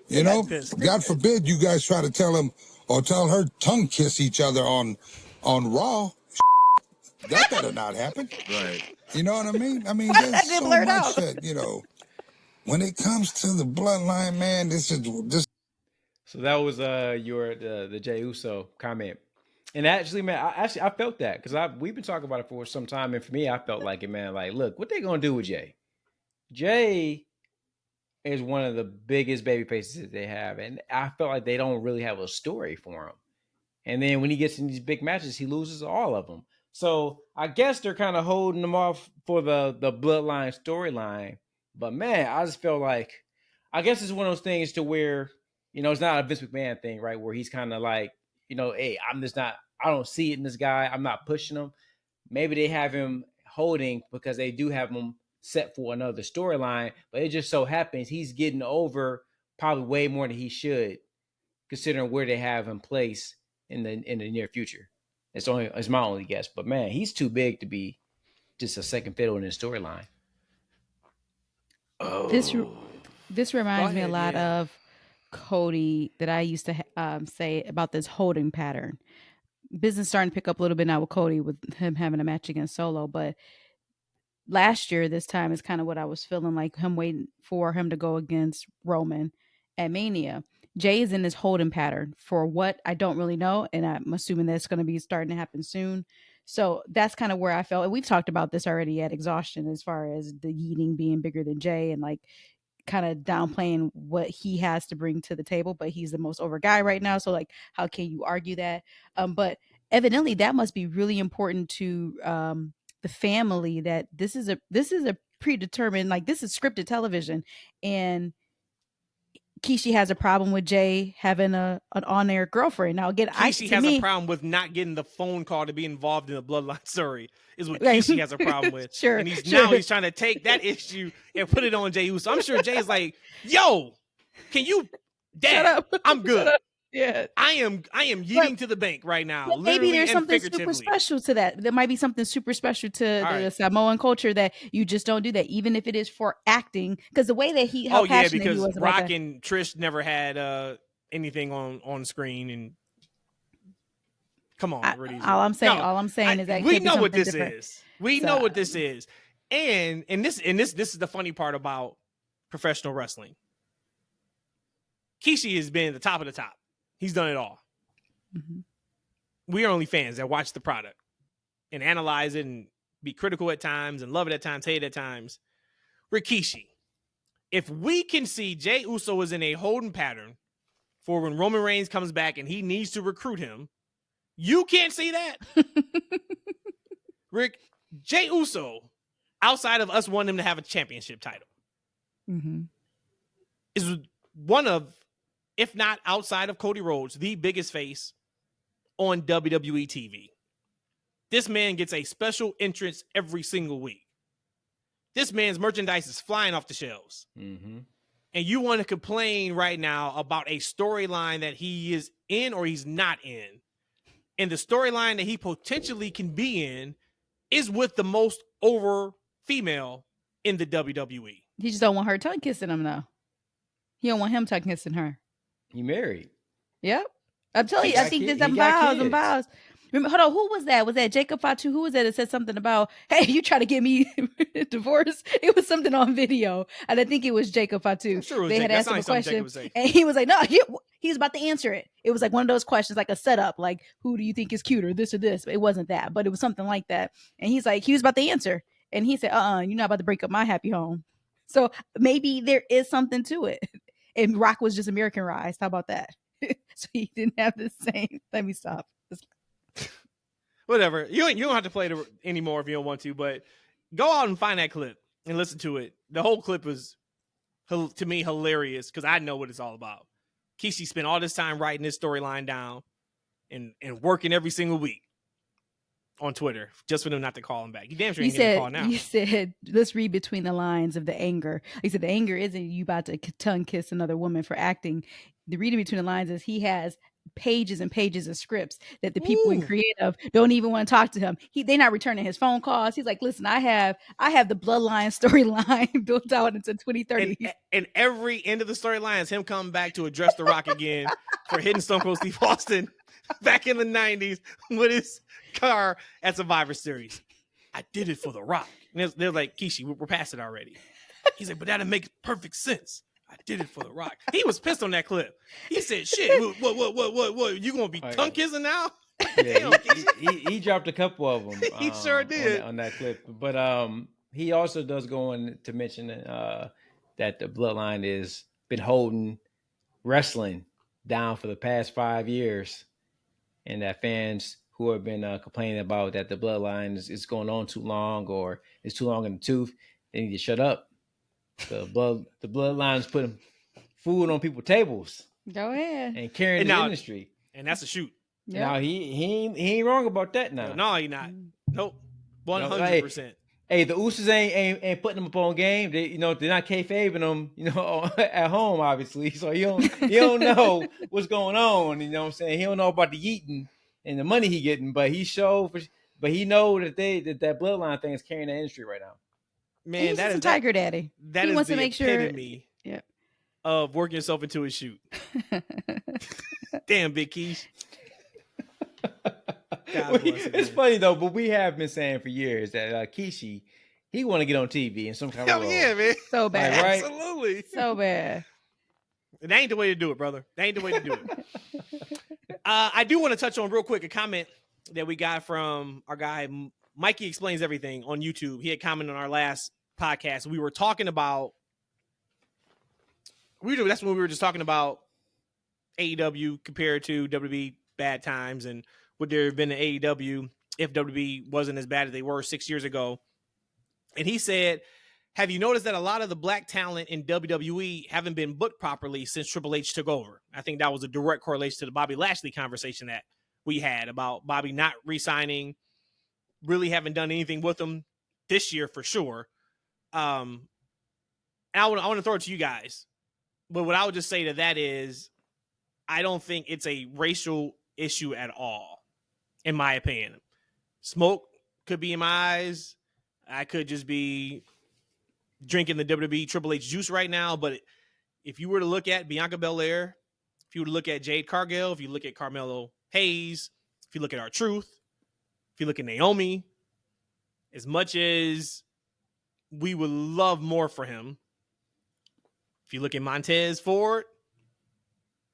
God forbid you guys try to tell him or tell her tongue kiss each other on Raw. That better not happen. Right. You know what I mean? I mean, there's so much that when it comes to the bloodline, man. This. So that was the Jey Uso comment, and actually, man, I felt that because we've been talking about it for some time, and for me, I felt like it, man. Like, look, what they gonna do with Jey? Jey is one of the biggest baby faces that they have, and I felt like they don't really have a story for him. And then when he gets in these big matches, he loses all of them. So I guess they're kind of holding him off for the bloodline storyline. But man, I just felt like I guess it's one of those things to where. It's not a Vince McMahon thing, right? Where he's kind of like, hey, I don't see it in this guy. I'm not pushing him. Maybe they have him holding because they do have him set for another storyline, but it just so happens he's getting over probably way more than he should, considering where they have him placed in the near future. It's my only guess, but man, he's too big to be just a second fiddle in his storyline. Oh, this reminds me a lot of Cody that I used to say about this holding pattern. Business starting to pick up a little bit now with Cody, with him having a match against Solo. But last year, this time is kind of what I was feeling like him waiting for him to go against Roman at Mania. Jey is in this holding pattern for what I don't really know. And I'm assuming that's going to be starting to happen soon. So that's kind of where I felt. And we've talked about this already at exhaustion as far as the yeeting being bigger than Jey and like kind of downplaying what he has to bring to the table, but he's the most over guy right now. So like, how can you argue that? But evidently that must be really important to the family, that this is a predetermined, like this is scripted television. And Rikishi has a problem with Jey having an on-air girlfriend. Now again, Rikishi has a problem with not getting the phone call to be involved in the bloodline story. Is what Rikishi has a problem with. Sure, and he's trying to take that issue and put it on Jey Uso. I'm sure Jey is like, "Yo, can you, Dad? I'm good. Yeah, I am yeeting to the bank right now. Maybe there's something super special to that. There might be something super special to the Samoan culture that you just don't do that, even if it is for acting. Because the way that how passionate he was about Rock and Trish never had anything on screen. And come on, all I'm saying is that we know what this different. is. We know what this is, and this is the funny part about professional wrestling. Rikishi has been at the top of the top. He's done it all. Mm-hmm. We are only fans that watch the product and analyze it and be critical at times and love it at times, hate it at times. Rikishi, if we can see Jey Uso is in a holding pattern for when Roman Reigns comes back and he needs to recruit him, you can't see that. Rick, Jey Uso, outside of us wanting him to have a championship title, is one of, if not outside of Cody Rhodes, the biggest face on WWE TV. This man gets a special entrance every single week. This man's merchandise is flying off the shelves. Mm-hmm. And you want to complain right now about a storyline that he is in or he's not in. And the storyline that he potentially can be in is with the most over female in the WWE. He just don't want her tongue kissing him, though. He don't want him tongue kissing her. He married. Yep. I'm telling you, I think there's some vows. Remember, hold on, who was that? Was that Jacob Fatu? Who was that said something about, hey, you try to get me divorced? It was something on video. And I think it was Jacob Fatu. I'm sure it was they Jacob. had asked him a question. And he was like, no, he was about to answer it. It was like one of those questions, like a setup, like who do you think is cuter, this or this? It wasn't that, but it was something like that. And he was about to answer, and he said, you're not about to break up my happy home. So maybe there is something to it. And Rock was just Americanized. How about that? So he didn't have the same. Let me stop. Whatever. You don't have to play it anymore if you don't want to, but go out and find that clip and listen to it. The whole clip was, to me, hilarious because I know what it's all about. Rikishi spent all this time writing this storyline down and working every single week on Twitter just for them not to call him back. You damn sure ain't getting a call now. He said, let's read between the lines of the anger. He said, the anger isn't you about to tongue kiss another woman for acting. The reading between the lines is he has pages and pages of scripts that the people in creative don't even want to talk to him. They're not returning his phone calls. He's like, listen, I have the bloodline storyline built out into 2030. And every end of the storyline is him coming back to address The Rock again for hitting Stone Cold Steve Austin back in the 90s with his car at Survivor Series. I did it for The Rock. And they're like, Rikishi, we're past it already. He's like, but that'll make perfect sense. I did it for The Rock. He was pissed on that clip. He said, shit, what? You going to be tongue kissing now? Yeah, he dropped a couple of them. He sure did. On that clip. But he also does go on to mention that the Bloodline has been holding wrestling down for the past 5 years. And that fans who have been complaining about that the Bloodline is going on too long or it's too long in the tooth, they need to shut up. The Bloodline's putting food on people's tables. Go ahead. And carrying the industry. And that's a shoot. Yep. Now he ain't wrong about that now. No, he not. Nope. 100%. Hey, the Usos ain't putting them up on game. They, they're not kayfabing them, at home, obviously. So you don't know what's going on. You know what I'm saying? He don't know about the eating and the money he getting, but he know that that Bloodline thing is carrying the industry right now. Man, that is a tiger daddy. That he is wants the to make epitome sure of working yourself into a shoot. Damn, Big Keys. It's funny though, but we have been saying for years that Rikishi, he want to get on TV in some kind of role. Yeah, man. So bad. Like, right? Absolutely. So bad. That ain't the way to do it, brother. That ain't the way to do it. I do want to touch on real quick a comment that we got from our guy Mikey Explains Everything on YouTube. He had commented on our last podcast. We were talking about that's when we were just talking about AEW compared to WWE bad times and would there have been an AEW if WWE wasn't as bad as they were 6 years ago. And he said, have you noticed that a lot of the black talent in WWE haven't been booked properly since Triple H took over? I think that was a direct correlation to the Bobby Lashley conversation that we had about Bobby not re-signing, really haven't done anything with him this year for sure. And I want to throw it to you guys. But what I would just say to that is, I don't think it's a racial issue at all, in my opinion. Smoke could be in my eyes. I could just be drinking the WWE Triple H juice right now. But if you were to look at Bianca Belair, if you were to look at Jade Cargill, if you look at Carmelo Hayes, if you look at R-Truth, if you look at Naomi, as much as we would love more for him, if you look at Montez Ford,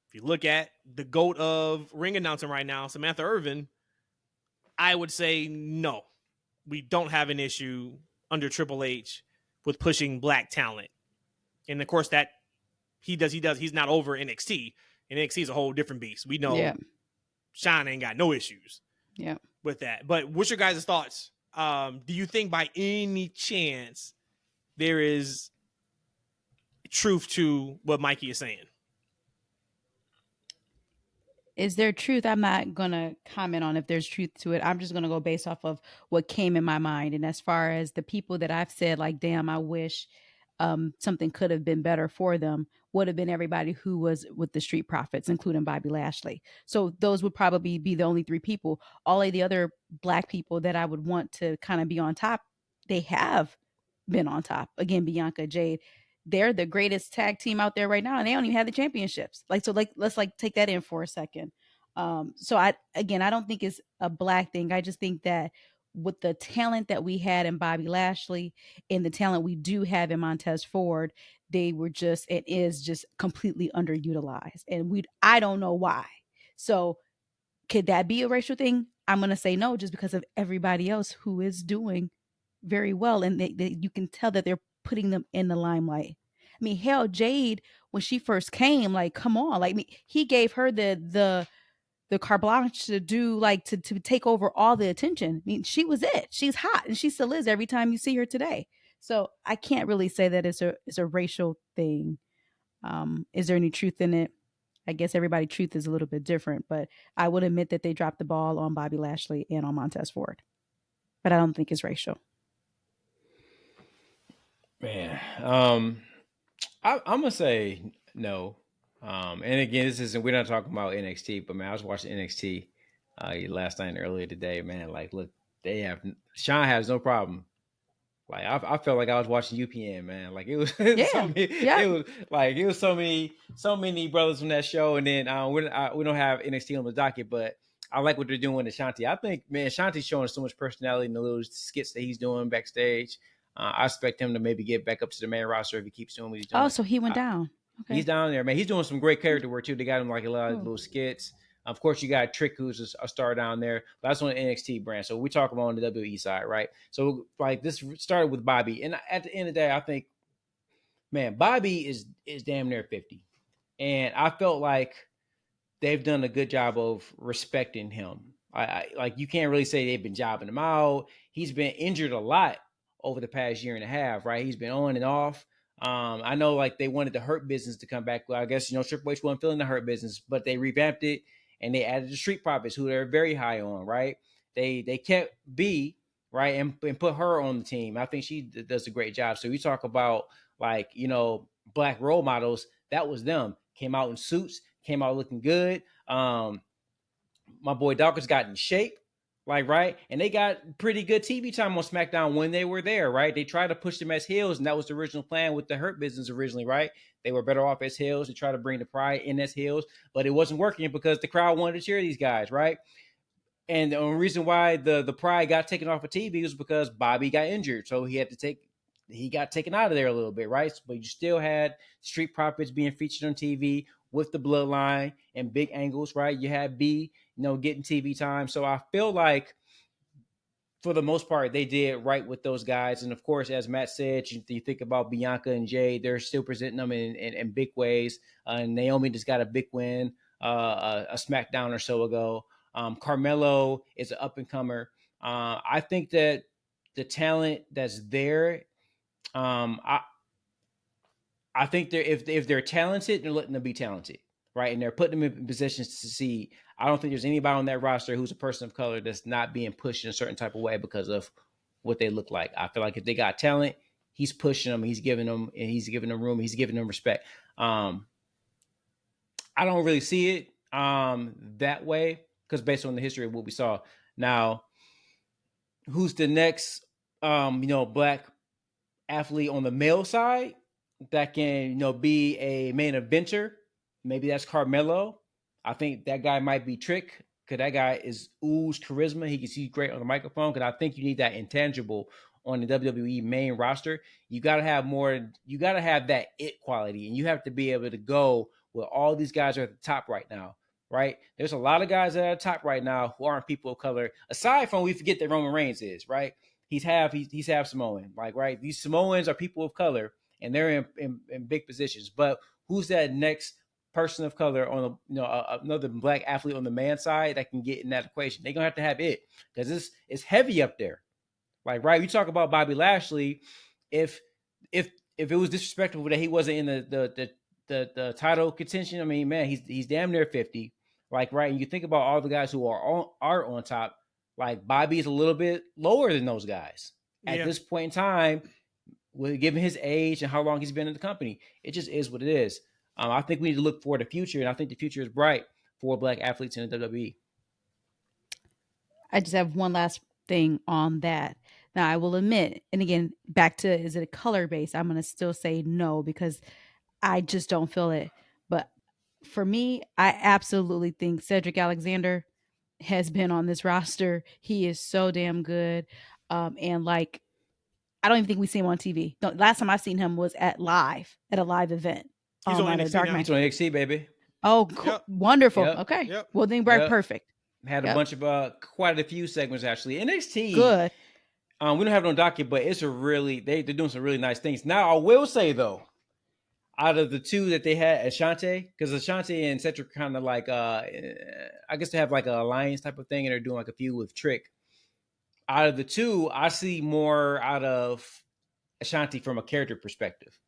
if you look at the GOAT of ring announcing right now, Samantha Irvin, I would say no. We don't have an issue under Triple H with pushing black talent. And of course that he does. He's not over NXT. And NXT is a whole different beast. We know Sean ain't got no issues with that. But what's your guys' thoughts? Do you think by any chance there is truth to what Mikey is saying? Is there truth? I'm not going to comment on if there's truth to it. I'm just going to go based off of what came in my mind. And as far as the people that I've said, like, damn, I wish something could have been better for them, would have been everybody who was with the Street Profits, including Bobby Lashley. So those would probably be the only three people. All of the other black people that I would want to kind of be on top, they have been on top. Again, Bianca, Jade, they're the greatest tag team out there right now, and they don't even have the championships. Let's take that in for a second. So I don't think it's a black thing. I just think that with the talent that we had in Bobby Lashley and the talent we do have in Montez Ford, they were just completely underutilized. And I don't know why. So could that be a racial thing? I'm going to say no, just because of everybody else who is doing very well. And you can tell that they're putting them in the limelight. I mean, hell, Jade, when she first came, like, come on, like, he gave her the carte blanche to do, like, to take over all the attention. I mean, she was it. She's hot, and she still is every time you see her today. So I can't really say that it's a racial thing. Is there any truth in it? I guess everybody's truth is a little bit different, but I would admit that they dropped the ball on Bobby Lashley and on Montez Ford. But I don't think it's racial. Man, I'm gonna say no. And again, this isn't, we're not talking about NXT, but man, I was watching NXT last night and earlier today. Man, like, look, Sean has no problem. Like, I felt like I was watching UPN, man. Like, it was it was like it was so many brothers from that show. And then we don't have NXT on the docket, but I like what they're doing with Ashanti. I think, man, Ashanti's showing so much personality in the little skits that he's doing backstage. I expect him to maybe get back up to the main roster if he keeps doing what he's doing. Oh, so he went down. Okay. He's down there, man. He's doing some great character work too. They got him like a lot of little skits. Of course, you got Trick, who's a star down there, but that's on the NXT brand. So we talk about on the WWE side, right? So like this started with Bobby, and at the end of the day, I think, man, Bobby is damn near 50, and I felt like they've done a good job of respecting him. I like, you can't really say they've been jobbing him out. He's been injured a lot over the past year and a half, right? He's been on and off. I know, like, they wanted the Hurt Business to come back. Well, I guess, Triple H wasn't feeling the Hurt Business, but they revamped it and they added the Street Profits, who they're very high on, right? They kept B, right, and put her on the team. I think she does a great job. So we talk about, like, black role models. That was them. Came out in suits, came out looking good. My boy Dawkins got in shape, like, right? And they got pretty good TV time on SmackDown when they were there, right? They tried to push them as heels, and that was the original plan with the Hurt Business originally, right? They were better off as heels. They tried to bring the Pride in as heels, but it wasn't working because the crowd wanted to cheer these guys, right? And the only reason why the Pride got taken off of TV was because Bobby got injured, so he got taken out of there a little bit, right? But you still had Street Profits being featured on TV with the Bloodline and big angles, right? You had B, getting TV time. So I feel like, for the most part, they did right with those guys. And of course, as Matt said, you think about Bianca and Jay, they're still presenting them in big ways. And Naomi just got a big win a SmackDown or so ago. Carmelo is an up-and-comer. I think that the talent that's there, I think if they're talented, they're letting them be talented, right? And they're putting them in positions to succeed. I don't think there's anybody on that roster who's a person of color that's not being pushed in a certain type of way because of what they look like. I feel like if they got talent, he's pushing them, he's giving them room, he's giving them respect. I don't really see it that way, because based on the history of what we saw. Now, who's the next black athlete on the male side that can be a main eventer? Maybe that's Carmelo. I think that guy might be Trick, because that guy is ooze charisma. He can see great on the microphone, because I think you need that intangible on the WWE main roster. You got to have more. You got to have that it quality, and you have to be able to go where all these guys are at the top right now, right? There's a lot of guys that are at the top right now who aren't people of color, aside from, we forget that Roman Reigns is, right? He's half Samoan, like, right? These Samoans are people of color, and they're in big positions. But who's that next person of color on another black athlete on the man side that can get in that equation? They're gonna have it, because it's heavy up there. Like, right, you talk about Bobby Lashley. If it was disrespectful that he wasn't in the title contention, I mean, man, he's damn near 50. Like, right, and you think about all the guys who are on top. Like, Bobby is a little bit lower than those guys at this point in time, given his age and how long he's been in the company. It just is what it is. I think we need to look for the future, and I think the future is bright for black athletes in the WWE. I just have one last thing on that. Now, I will admit, and again, back to, is it a color base? I'm going to still say no, because I just don't feel it. But for me, I absolutely think Cedric Alexander has been on this roster. He is so damn good. And like, I don't even think we see him on TV. No, last time I seen him was at a live event. He's on NXT now. He's on NXT, baby. Oh, cool. Yep. Wonderful. Yep. Okay. Yep. Well, then we're Yep. perfect. Had a Yep. bunch of quite a few segments actually. NXT. Good. We don't have it on docket, but it's a really they're doing some really nice things. Now I will say though, out of the two that they had, Ashante, because Ashante and Cedric kind of like I guess they have like an alliance type of thing, and they're doing like a feud with Trick. Out of the two, I see more out of Ashanti from a character perspective.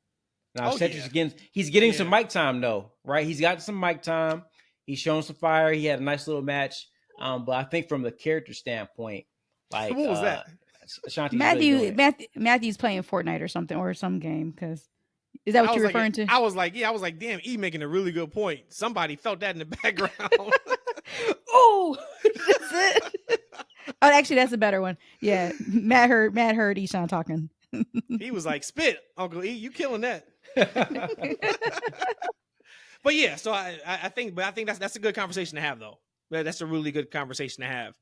Now, Cedric's he's getting some mic time though, right? He's got some mic time. He's shown some fire. He had a nice little match. But I think from the character standpoint, like What was that? Ashanti's really doing it. Matthew's playing Fortnite or something or some game because is that what you're referring to? I was like, damn, E making a really good point. Somebody felt that in the background. Oh, that's it. Oh, actually, that's a better one. Yeah, Matt heard Eshaun talking. He was like, "Spit, Uncle E, you killing that." But yeah, so I think that's a good conversation to have though. That's a really good conversation to have.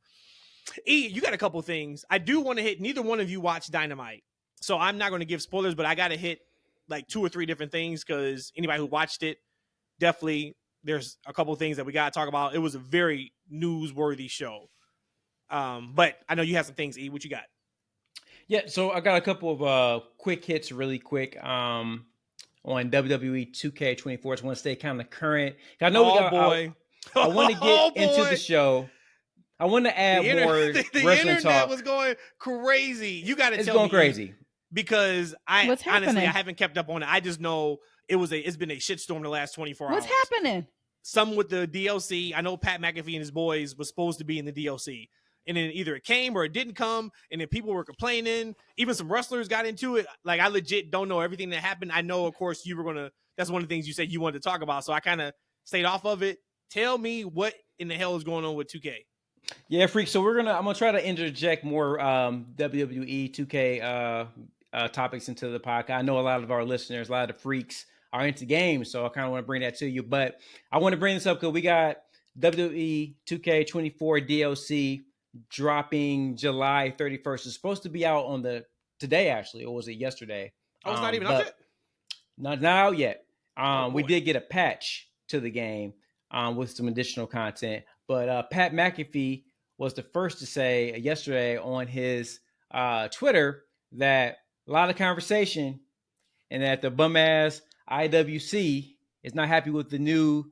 E, you got a couple things. I do want to hit. Neither one of you watched Dynamite, so I'm not going to give spoilers, but I got to hit like 2 or 3 different things because anybody who watched it, definitely there's a couple things that we got to talk about. It was a very newsworthy show. But I know you have some things, E. What you got? Yeah, so I got a couple of quick hits really quick on WWE 2K24. I just want to stay kind of current. I know I want to get into the show. I want to add more the wrestling internet talk. was going crazy. You got to tell me. It's going crazy. Because honestly, I happening? haven't kept up on it. I just know it's been a shitstorm the last 24 hours. What's happening? Some with the DLC. I know Pat McAfee and his boys was supposed to be in the DLC. And then either it came or it didn't come. And then people were complaining. Even some wrestlers got into it. Like, I legit don't know everything that happened. I know, of course, that's one of the things you said you wanted to talk about. So I kind of stayed off of it. Tell me what in the hell is going on with 2K. Yeah, Freak. So I'm going to try to interject more WWE 2K topics into the podcast. I know a lot of our listeners, a lot of the freaks are into games. So I kind of want to bring that to you. But I want to bring this up because we got WWE 2K24 DLC dropping July 31st. It's supposed to be out on today, actually, or was it yesterday? Oh, it's not even out yet? Not out yet. We did get a patch to the game with some additional content. But Pat McAfee was the first to say yesterday on his Twitter that a lot of conversation and that the bum-ass IWC is not happy with the new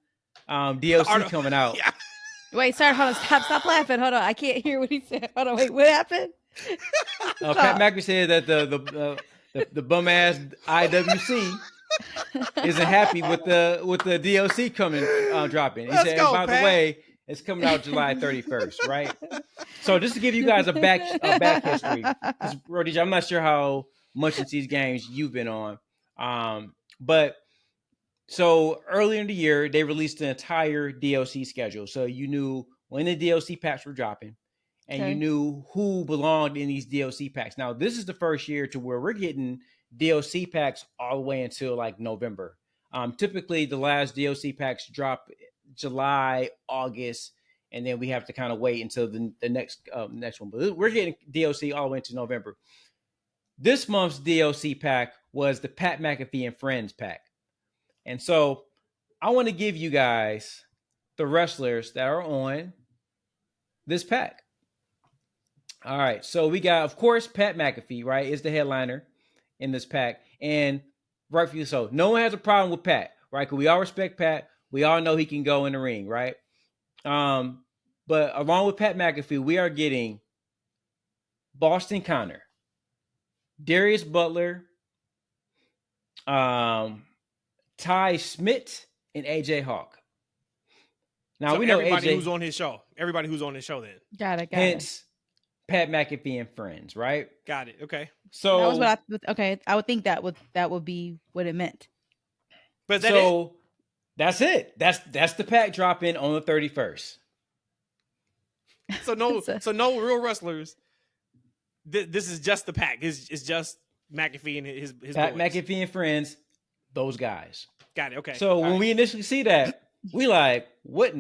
DLC coming out. Yeah. Wait, sorry, hold on. Stop laughing. Hold on. I can't hear what he said. Hold on. Wait, what happened? Pat McAfee said that the bum-ass IWC isn't happy with the DLC coming dropping. He said, by the way, it's coming out July 31st, right? So just to give you guys a back history, because Rodija, I'm not sure how much of these games you've been on, but so earlier in the year they released the entire DLC schedule, so you knew when the DLC packs were dropping, and you knew who belonged in these DLC packs. Now this is the first year to where we're getting DLC packs all the way until like November. Typically the last DLC packs drop July, August, and then we have to kind of wait until the next one. But we're getting DLC all the way into November. This month's DLC pack was the Pat McAfee and Friends pack. And so I want to give you guys the wrestlers that are on this pack. All right. So we got, of course, Pat McAfee, right, is the headliner in this pack. And rightfully so. No one has a problem with Pat, right? Because we all respect Pat. We all know he can go in the ring, right? But along with Pat McAfee, we are getting Boston Connor, Darius Butler, Ty Smith, and AJ Hawk. Now so we know everybody AJ, who's on his show. Everybody who's on his show then. Got it. Hence, Pat McAfee and Friends, right? Got it. Okay. So that was what I would think that would be what it meant. But that's it. That's the pack dropping on the 31st. So no real wrestlers. This is just the pack. It's just McAfee and his Pat boys. McAfee and Friends, those guys. Got it. Okay. So when we initially see that, we like, what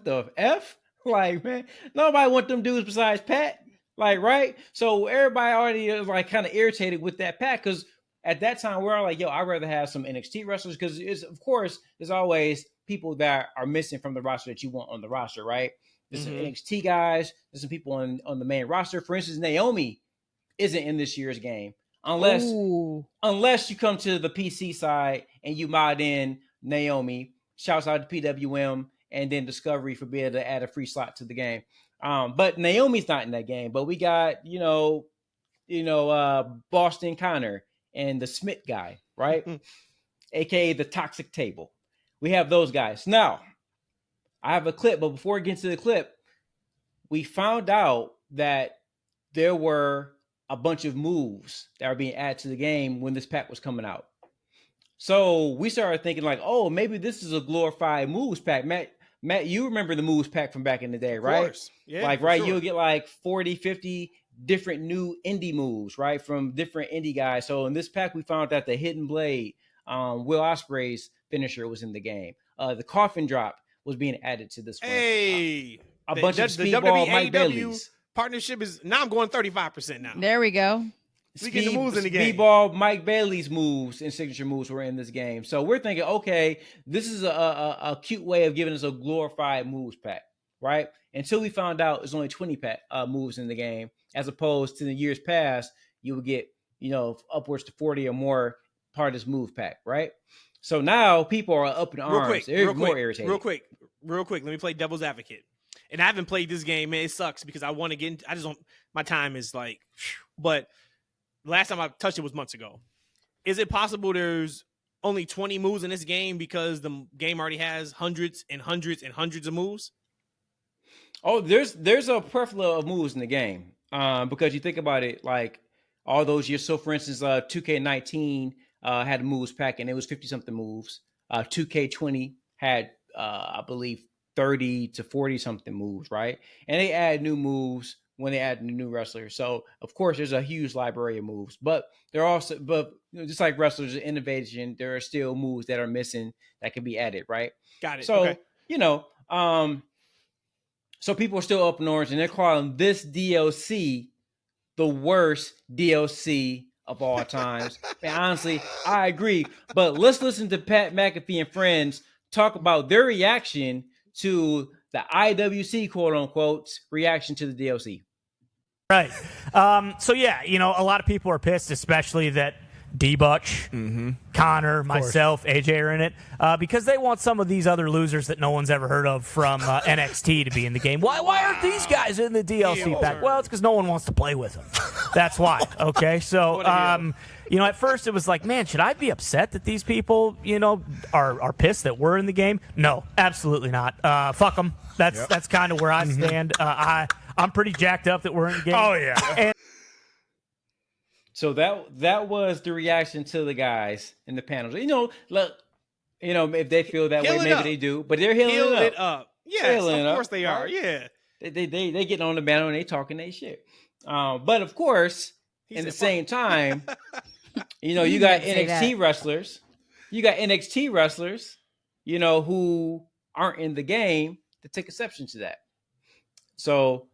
the F? Like, man, nobody want them dudes besides Pat. Like, right? So everybody already is like kind of irritated with that pack because at that time we're all like, yo, I'd rather have some NXT wrestlers because it's, of course, there's always people that are missing from the roster that you want on the roster, right? There's some Mhm. NXT guys. There's some people on the main roster. For instance, Naomi isn't in this year's game unless you come to the PC side and you mod in Naomi. Shouts out to PWM and then Discovery for being able to add a free slot to the game. But Naomi's not in that game. But we got Boston Connor and the Smith guy, right? AKA the Toxic Table. We have those guys. Now, I have a clip, but before we get into the clip, we found out that there were a bunch of moves that were being added to the game when this pack was coming out. So we started thinking like, oh, maybe this is a glorified moves pack. Matt, you remember the moves pack from back in the day, right? Of course. Yeah, like, right, sure. you'll get like 40, 50 different new indie moves, right, from different indie guys. So in this pack, we found that the Hidden Blade, Will Ospreay's finisher was in the game. The Coffin Drop was being added to this one. Hey, A bunch of the Speedball WWE Mike Bailey's. partnership is now. I'm going 35% now. There we go. We get the moves in the game. Speedball Mike Bailey's moves and signature moves were in this game. So we're thinking, okay, this is a cute way of giving us a glorified moves pack, right? Until we found out there's only 20 moves in the game, as opposed to the years past, you would get, upwards to 40 or more part of this move pack, right? So now people are up in arms. They're more irritated. Real quick. Let me play devil's advocate. And I haven't played this game, man. It sucks because I want to get into, I just don't, my time is like, but last time I touched it was months ago. Is it possible there's only 20 moves in this game because the game already has hundreds and hundreds and hundreds of moves? Oh, there's a plethora of moves in the game. Because you think about it, like all those years. So for instance, 2K19 had a moves pack and it was 50-something moves. 2K20 had, I believe, 30 to 40-something moves, right? And they add new moves when they add new wrestlers. So of course there's a huge library of moves, but just like wrestlers in innovation, there are still moves that are missing that can be added, right? Got it. So, okay. So people are still up in orange and they're calling this DLC the worst DLC of all times. And honestly, I agree, but let's listen to Pat McAfee and friends talk about their reaction to the IWC, quote unquote, reaction to the DLC. Right. So yeah, a lot of people are pissed, especially that D-Butch, Connor, myself, AJ are in it, because they want some of these other losers that no one's ever heard of from NXT to be in the game. Why aren't these guys in the DLC pack? Well, it's because no one wants to play with them. That's why. Okay, so at first it was like, man, should I be upset that these people, are pissed that we're in the game? No, absolutely not. Fuck them. That's kind of where I stand. I'm pretty jacked up that we're in the game. Oh yeah. So that was the reaction to the guys in the panels. Look, if they feel that way, maybe they do, but they're healing it up. Yes, of course they are. Yeah, they getting on the panel and they talking their shit. But of course, in the same time, you got NXT wrestlers. You got NXT wrestlers, who aren't in the game to take exception to that. So,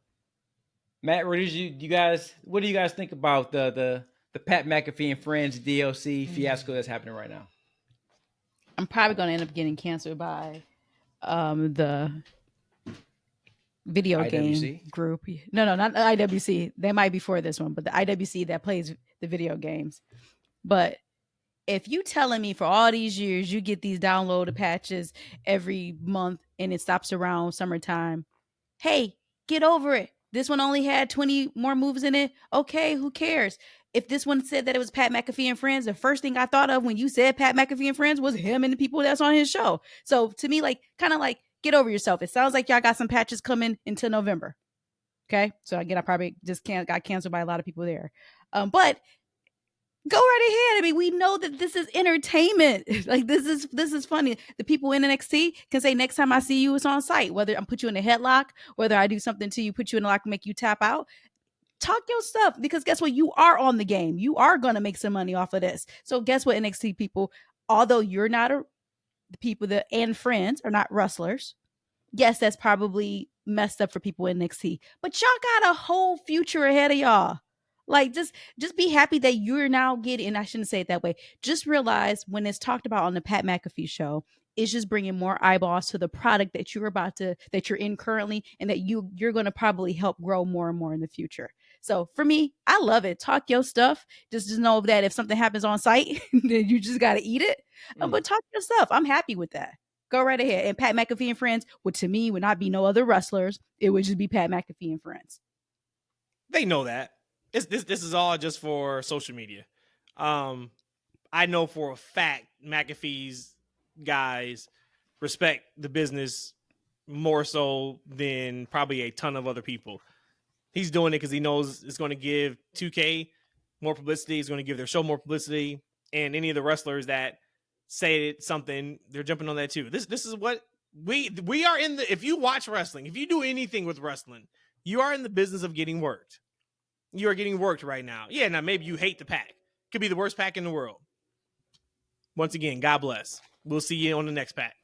Matt, what do you guys think about the Pat McAfee and Friends DLC fiasco that's happening right now? I'm probably going to end up getting canceled by the video IWC? game group. No, not the IWC. They might be for this one, but the IWC that plays the video games. But if you telling me for all these years you get these downloaded patches every month and it stops around summertime, hey, get over it. This one only had 20 more moves in it. Okay, who cares? If this one said that it was Pat McAfee and Friends, the first thing I thought of when you said Pat McAfee and Friends was him and the people that's on his show. So to me, kind of get over yourself. It sounds like y'all got some patches coming into November. Okay, so again, I probably just got canceled by a lot of people there. But go right ahead. I mean, we know that this is entertainment. This is funny. The people in NXT can say next time I see you, it's on site. Whether I put you in a headlock, whether I do something to you, put you in a lock, make you tap out. Talk your stuff, because guess what? You are on the game. You are going to make some money off of this. So guess what, NXT people, although you're not the people that and Friends are not wrestlers. Yes, that's probably messed up for people in NXT, but y'all got a whole future ahead of y'all. Just be happy that you're now getting, and I shouldn't say it that way. Just realize when it's talked about on the Pat McAfee show, It's just bringing more eyeballs to the product that you're in currently, and that you're going to probably help grow more and more in the future. So for me, I love it. Talk your stuff. Just know that if something happens on site, then you just got to eat it. But talk your stuff. I'm happy with that. Go right ahead. And Pat McAfee and friends to me would not be no other wrestlers. It would just be Pat McAfee and friends. They know that. This is all just for social media. I know for a fact McAfee's guys respect the business more so than probably a ton of other people. He's doing it because he knows it's going to give 2K more publicity. It's going to give their show more publicity. And any of the wrestlers that say something, they're jumping on that too. This is what we are in the. If you watch wrestling, if you do anything with wrestling, you are in the business of getting worked. You are getting worked right now. Yeah, now maybe you hate the pack. Could be the worst pack in the world. Once again, God bless. We'll see you on the next pack.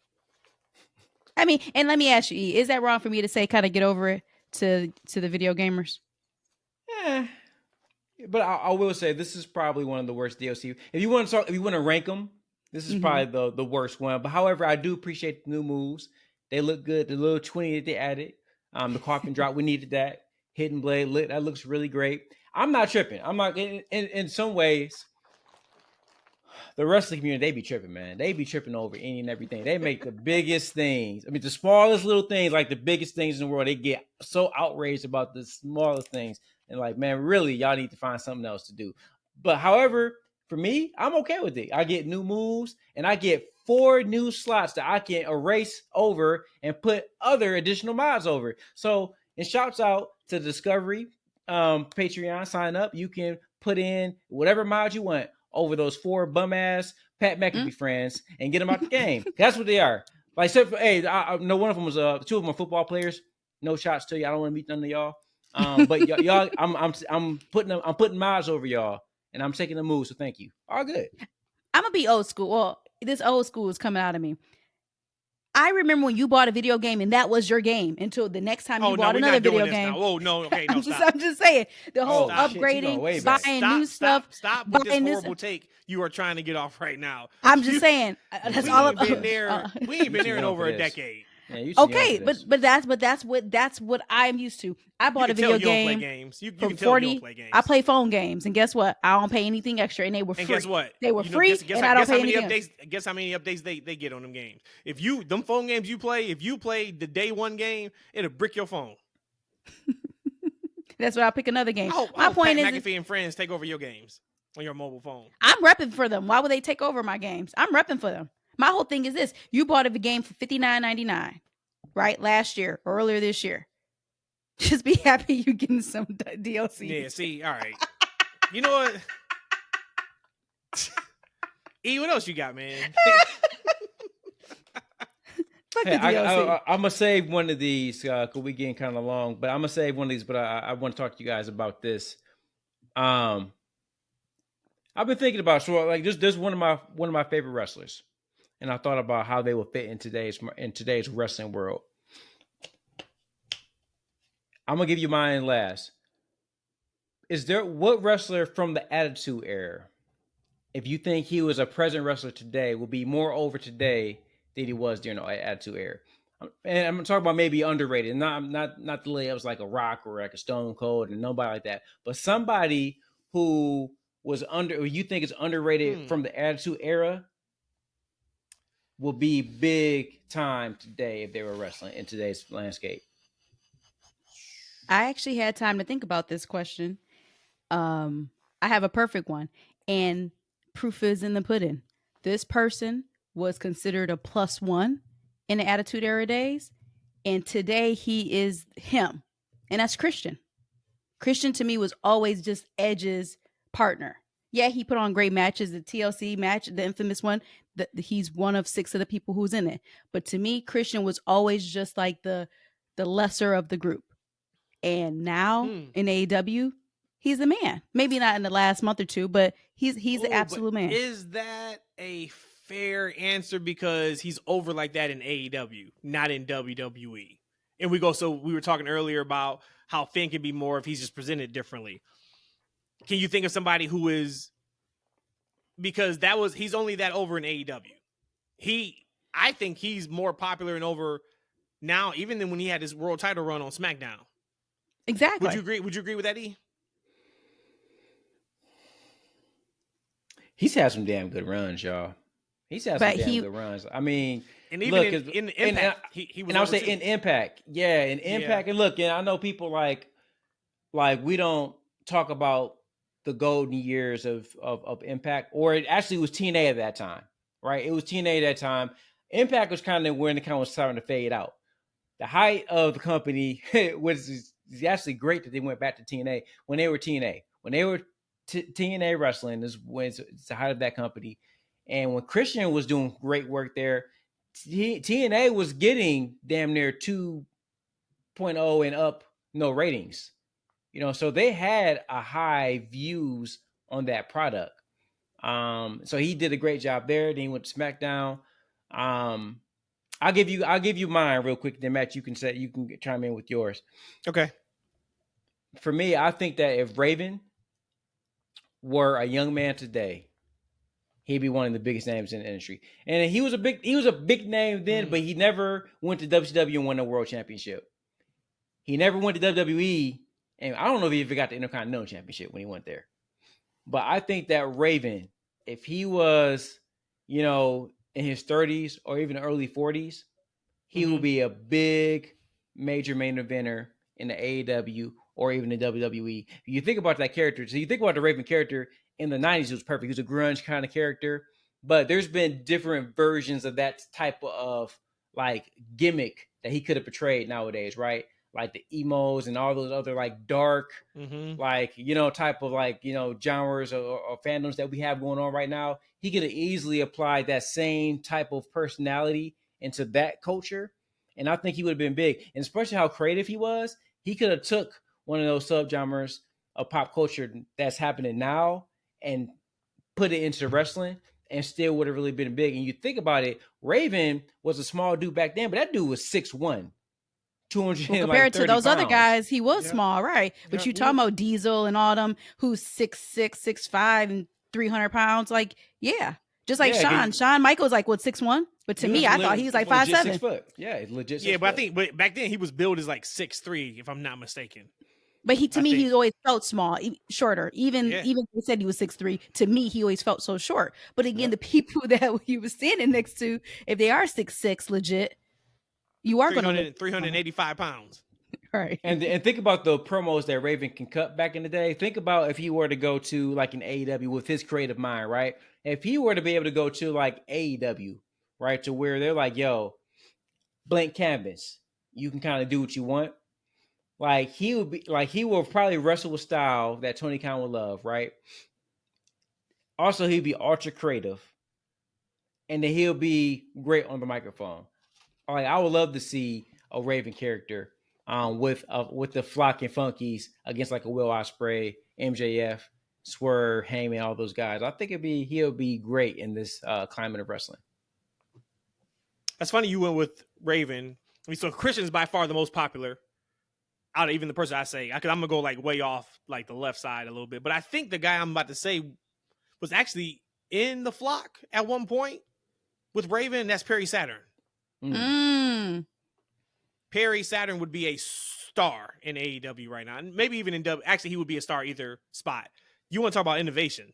I mean, and let me ask you, E, is that wrong for me to say kind of get over it to the video gamers? Yeah. But I will say this is probably one of the worst DLC. If you want to rank them, this is probably the worst one. But however, I do appreciate the new moves. They look good. The little 20 that they added, the carpet drop, we needed that. Hidden blade, that looks really great. I'm not tripping. I'm not in some ways. The wrestling community, they be tripping, man. They be tripping over any and everything. They make the biggest things. I mean, the smallest little things, like the biggest things in the world. They get so outraged about the smallest things. And like, man, really, y'all need to find something else to do. But however, for me, I'm okay with it. I get new moves, and I get 4 new slots that I can erase over and put other additional mods over. So, and shouts out to Discovery, Patreon, sign up. You can put in whatever mod you want over those 4 bum ass Pat McAfee friends and get them out the game. That's what they are. Like, except for, hey, I know one of them was 2 of them are football players. No shots to you. I don't want to meet none of y'all. But y'all, I'm putting mods over y'all, and I'm taking the move. So thank you. All good. I'm gonna be old school. Well, this old school is coming out of me. I remember when you bought a video game and that was your game until the next time you bought another video game. Oh no, okay, no, stop. I'm just saying the whole upgrading, buying new stuff. Stop with this horrible take you are trying to get off right now. I'm just saying that's all about. We ain't been there in over a decade. Yeah, okay, but that's what I'm used to. I bought a video game. You for can tell 40. you don't play games. I play phone games, and guess what? I don't pay anything extra, and they were free. And guess what? They were free, and I don't pay anything. Guess how many updates they get on them games? If them phone games you play, if you play the day one game, it'll brick your phone. That's why I pick another game. My point Pat is, McAfee and friends take over your games on your mobile phone. I'm repping for them. Why would they take over my games? I'm repping for them. My whole thing is this: you bought a game for $59.99, right? Last year, earlier this year. Just be happy you're getting some DLC. Yeah, see, all right. You know what? E, what else you got, man? Fuck the DLC. I'm gonna save one of these because we getting kind of long. But I'm gonna save one of these. But I want to talk to you guys about this. I've been thinking about there's one of my favorite wrestlers, and I thought about how they would fit in today's wrestling world. I'm gonna give you mine last. What wrestler from the Attitude Era, if you think he was a present wrestler today, will be more over today than he was during the Attitude Era? And I'm talking about maybe underrated, not the way it was like a Rock or like a Stone Cold and nobody like that, but somebody who was you think is underrated from the Attitude Era will be big time today if they were wrestling in today's landscape. I actually had time to think about this question. I have a perfect one, and proof is in the pudding. This person was considered a +1 in the Attitude Era days, and today he is him, and that's Christian. Christian to me was always just Edge's partner. Yeah, he put on great matches. The TLC match, the infamous one, he's one of 6 of the people who's in it. But to me, Christian was always just like the lesser of the group. And now in AEW, he's the man. Maybe not in the last month or two, but he's the absolute man. Is that a fair answer? Because he's over like that in AEW, not in WWE. And we were talking earlier about how Finn can be more if he's just presented differently. Can you think of somebody who is, because he's only that over in AEW. I think he's more popular and over now, even than when he had his world title run on SmackDown. Exactly. Would you agree? Would you agree with that, E? He's had some damn good runs, y'all. He's had some damn good runs. I mean, and even in Impact, he was. And I would say in Impact, in Impact, and look, and I know people like we don't talk about the golden years of Impact, or it actually was TNA at that time, right? It was TNA at that time. Impact was kind of when it kind of was starting to fade out. The height of the company was actually great that they went back to TNA when they were TNA. When they were TNA wrestling is when it's the height of that company. And when Christian was doing great work there, TNA was getting damn near 2.0 and up ratings. So they had a high views on that product. So he did a great job there. Then he went to SmackDown. I'll give you mine real quick. Then Matt, you can chime in with yours. Okay. For me, I think that if Raven were a young man today, he'd be one of the biggest names in the industry. And he was a big name then, but he never went to WCW and won a world championship. He never went to WWE, and I don't know if he ever got the Intercontinental Championship when he went there. But I think that Raven, if he was, in his 30s or even early 40s, he will be a big, major main eventer in the AEW or even the WWE. You think about that character. So you think about the Raven character in the 90s, it was perfect. He was a grunge kind of character. But there's been different versions of that type of like gimmick that he could have portrayed nowadays, right? Like the emos and all those other like dark, type of like, genres or fandoms that we have going on right now. He could have easily applied that same type of personality into that culture. And I think he would have been big. And especially how creative he was, he could have took one of those subgenres of pop culture that's happening now and put it into wrestling and still would have really been big. And you think about it, Raven was a small dude back then, but that dude was 6'1". 200 compared to those other guys, he was small, right? But you talking about Diesel and all them who's 6'6", 6'5", and 300 pounds, like just like Shawn Michaels, like what 6'1", but to me, I thought he was like 5'7". 6 foot. Yeah, he's legit. 6 but I foot. think back then he was billed as like 6'3", if I'm not mistaken. But he always felt small, shorter. Even they said he was 6'3". To me, he always felt so short. But again, the people that he was standing next to, if they are 6'6", legit. You are going to 385 pounds. Right. And think about the promos that Raven can cut back in the day. Think about if he were to go to like an AEW with his creative mind, right? If he were to be able to go to like AEW, right? To where they're like, yo, blank canvas. You can kind of do what you want. Like he will probably wrestle with style that Tony Khan would love, right? Also, he'd be ultra creative. And then he'll be great on the microphone. Like I would love to see a Raven character with the Flock and Funkies against like a Will Ospreay, MJF, Swerve, Heyman, all those guys. I think he'll be great in this climate of wrestling. That's funny you went with Raven. I mean, so Christian's by far the most popular out of even the person I say. I'm gonna go like way off like the left side a little bit, but I think the guy I'm about to say was actually in the Flock at one point with Raven. And that's Perry Saturn. Perry Saturn would be a star in AEW right now, and maybe even in W. Actually, he would be a star either spot. You want to talk about innovation?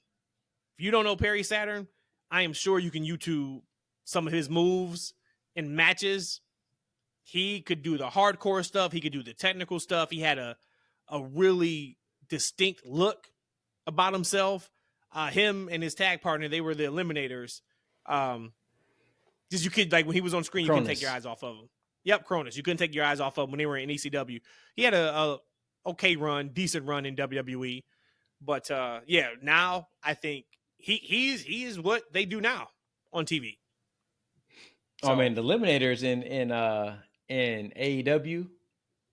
If you don't know Perry Saturn, I am sure you can YouTube some of his moves and matches. He could do the hardcore stuff. He could do the technical stuff. He had a really distinct look about himself. Him and his tag partner, they were the Eliminators. Just you could like when he was on screen, you couldn't take your eyes off of him. Yep, Cronus. You couldn't take your eyes off of him when they were in ECW. He had a okay run, decent run in WWE, but now I think he is what they do now on TV. So, man, the Eliminators in AEW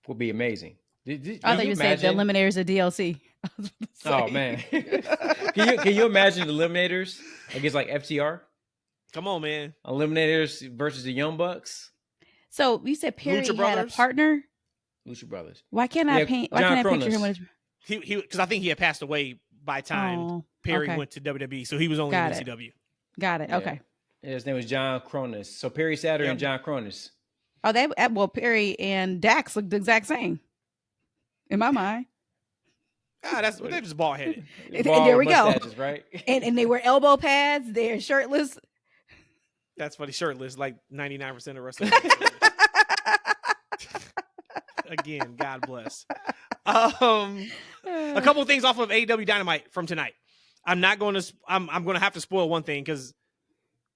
will be amazing. I thought you said the Eliminators of DLC. Oh man, can you imagine the Eliminators against like FTR? Come on, man. Eliminators versus the Young Bucks. So you said Perry Lucha had Brothers? a partner? Lucha Brothers. Why can't I paint? Why can't I picture him with? He because I think he had passed away by time Perry went to WWE, so he was only in ECW. Got it. Yeah. Okay. His name was John Cronus. So Perry Saturn and John Cronus. Oh, well, Perry and Dax look the exact same in my mind. They're just bald headed. And there we go. Right? And they wear elbow pads. They're shirtless. That's funny. Shirtless, like 99% of wrestlers. Again, God bless. A couple of things off of AEW Dynamite from tonight. I'm going to have to spoil one thing because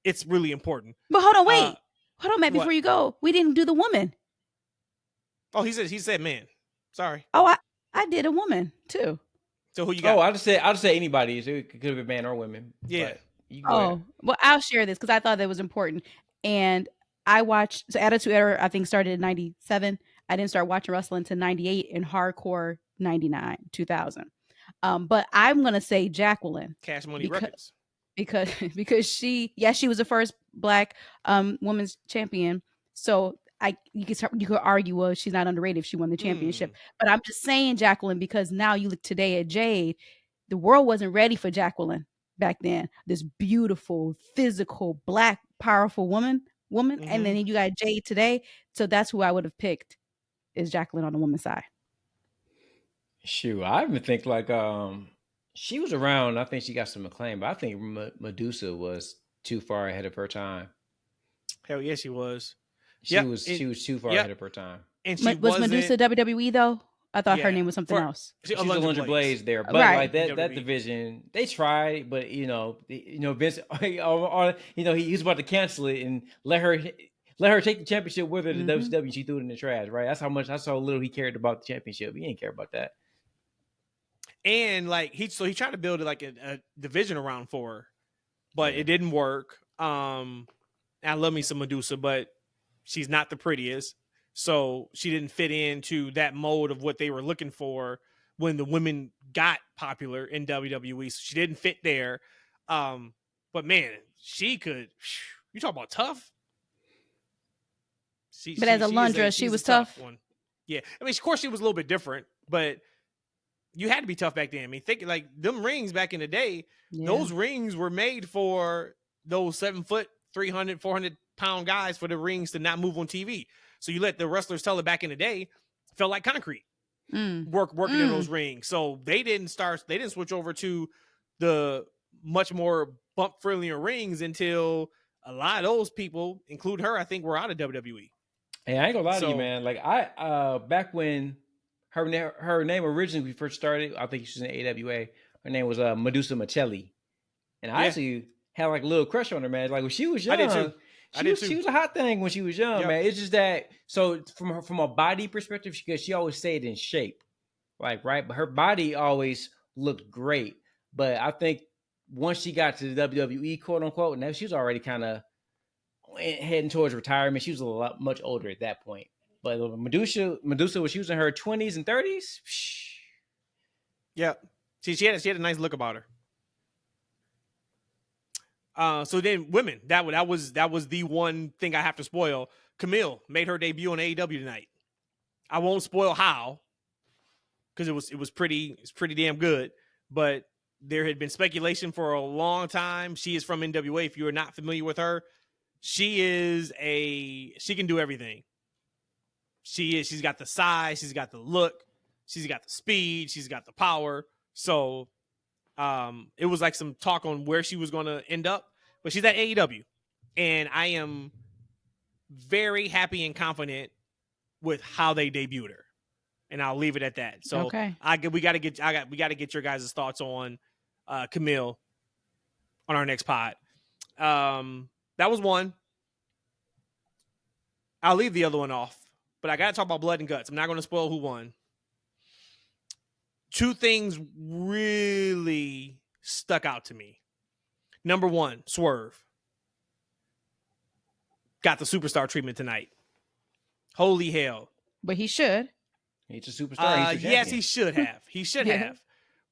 it's really important. But hold on, wait. Hold on, Matt, before you go. We didn't do the woman. Oh, he said man. Sorry. Oh, I did a woman too. So who you got? Oh, I'll just say anybody. So it could have been man or women. Yeah. Well, I'll share this because I thought that was important. And I watched Attitude Era, I think started in 97. I didn't start watching wrestling until 98 and hardcore 99, 2000. But I'm going to say Jacqueline. Cash Money Records. Because she was the first Black women's champion. So you could argue, well, she's not underrated if she won the championship. But I'm just saying Jacqueline because now you look today at Jade, the world wasn't ready for Jacqueline back then. This beautiful, physical, Black, powerful woman, and then you got Jade today. So that's who I would have picked is Jacqueline on the woman's side. Shoot, I even think like she was around. I think she got some acclaim, but I think Medusa was too far ahead of her time. Hell yeah, she was. She was too far ahead of her time. And she was Medusa WWE though? I thought her name was something else. She's Alundra Blaze there, but right. like that division, they tried, but Vince, he was about to cancel it and let her take the championship with her to WCW. She threw it in the trash. Right, that's how little he cared about the championship. He didn't care about that. And like he tried to build like a division around for her, but it didn't work. I love me some Medusa, but she's not the prettiest. So she didn't fit into that mode of what they were looking for when the women got popular in WWE. So she didn't fit there. But man, she could. You talk about tough. But as Alundra, she was tough. One. Yeah, I mean, of course, she was a little bit different, but you had to be tough back then. I mean, think like them rings back in the day. Yeah. Those rings were made for those 7 foot, 300, 400 pound guys for the rings to not move on TV. So you let the wrestlers tell it back in the day, felt like concrete. Working in those rings. So they didn't switch over to the much more bump friendlier rings until a lot of those people, include her, I think, were out of WWE. Hey, I ain't gonna lie to you, man. Like I back when her name originally first started, I think she was in AWA. Her name was Medusa Michelli. And I actually had like a little crush on her, man. Like when she was young. I did too. She was a hot thing when she was young, man. It's just that, so from a body perspective, because she always stayed in shape, like, right? But her body always looked great. But I think once she got to the WWE, quote unquote, now she was already kind of heading towards retirement. She was much older at that point. But Medusa, when she was in her 20s and 30s, yeah. See, she had a nice look about her. So then women, that was the one thing I have to spoil. Camille made her debut on AEW tonight. I won't spoil how, because it was pretty damn good. But there had been speculation for a long time. She is from NWA. If you are not familiar with her, she can do everything. She's got the size, she's got the look, she's got the speed, she's got the power. So it was like some talk on where she was going to end up, but she's at AEW, and I am very happy and confident with how they debuted her, and I'll leave it at that. So we got to get your guys' thoughts on Camille on our next pod. That was one. I'll leave the other one off, but I got to talk about Blood and Guts. I'm not going to spoil who won. Two things really stuck out to me. Number one, Swerve got the superstar treatment tonight. Holy hell. But he should. He's a superstar. Yes, he should have. He should have.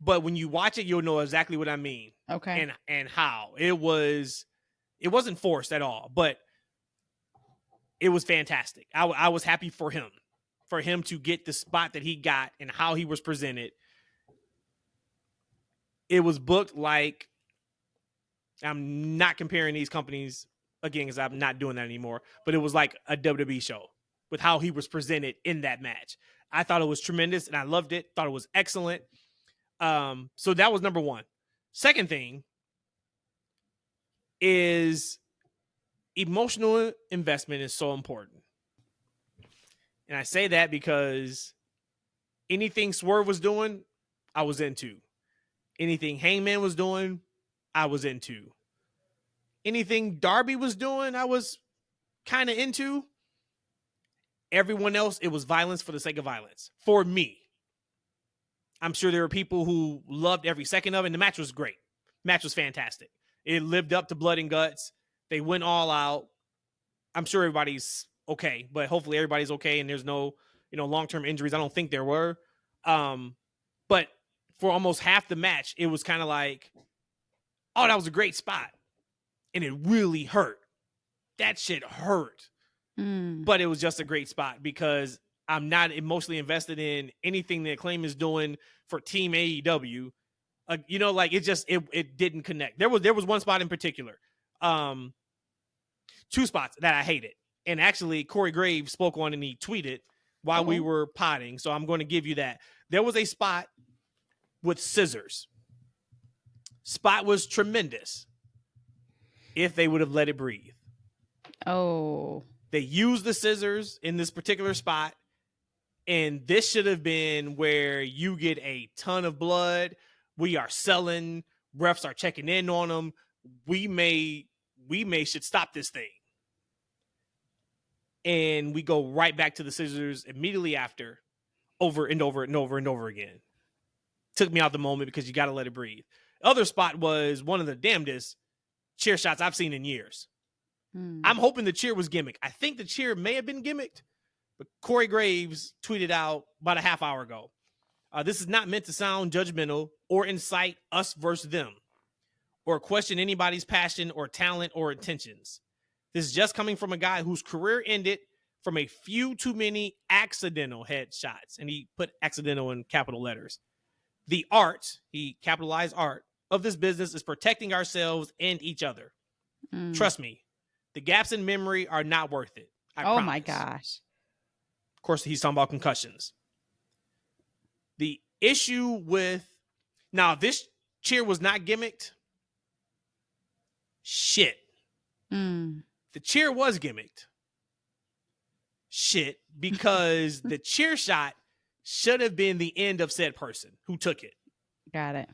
But when you watch it, you'll know exactly what I mean. Okay. And how. It wasn't forced at all, but it was fantastic. I was happy for him to get the spot that he got and how he was presented. It was booked like, I'm not comparing these companies again, because I'm not doing that anymore, but it was like a WWE show with how he was presented in that match. I thought it was tremendous and I loved it. Thought it was excellent. So that was number one. Second thing is emotional investment is so important. And I say that because anything Swerve was doing, I was into. Anything Hangman was doing, I was into. Anything Darby was doing, I was kind of into. Everyone else, it was violence for the sake of violence. For me. I'm sure there were people who loved every second of it, and the match was great. Match was fantastic. It lived up to blood and guts. They went all out. I'm sure everybody's okay, but hopefully everybody's okay and there's no, long-term injuries. I don't think there were. But for almost half the match, it was kind of like, oh, that was a great spot. And it really hurt. That shit hurt. But it was just a great spot because I'm not emotionally invested in anything that Acclaim is doing for Team AEW. It didn't connect. There was one spot in particular. Two spots that I hated. And actually, Corey Graves spoke on and he tweeted while we were potting. So I'm going to give you that. There was a spot with scissors. Spot was tremendous if they would have let it breathe. Oh. They used the scissors in this particular spot. And this should have been where you get a ton of blood. We are selling. Refs are checking in on them. We should stop this thing. And we go right back to the scissors immediately after, over and over and over and over again. Took me out the moment because you got to let it breathe. Other spot was one of the damnedest chair shots I've seen in years. I'm hoping the chair was gimmick. I think the chair may have been gimmicked, but Corey Graves tweeted out about a half hour ago. This is not meant to sound judgmental or incite us versus them or question anybody's passion or talent or intentions. This is just coming from a guy whose career ended from a few too many accidental headshots. And he put accidental in capital letters. The art, he capitalized art, of this business is protecting ourselves and each other. Trust me, the gaps in memory are not worth it. I promise. My gosh. Of course, he's talking about concussions. The issue with... Now, if this chair was not gimmicked, shit. The chair was gimmicked. Shit, because the chair shot should have been the end of said person who took it. Got it.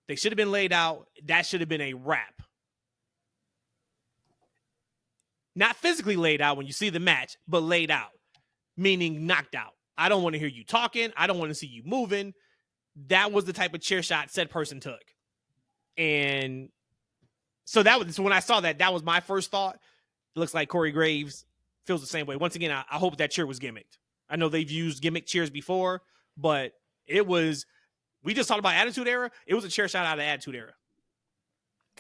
They should have been laid out. That should have been a wrap. Not physically laid out when you see the match, but laid out, meaning knocked out. I don't want to hear you talking. I don't want to see you moving. That was the type of chair shot said person took. And so when I saw that was my first thought. It looks like Corey Graves feels the same way. Once again, I hope that chair was gimmicked. I know they've used gimmick chairs before, but we just talked about Attitude Era. It was a chair shot out of Attitude Era.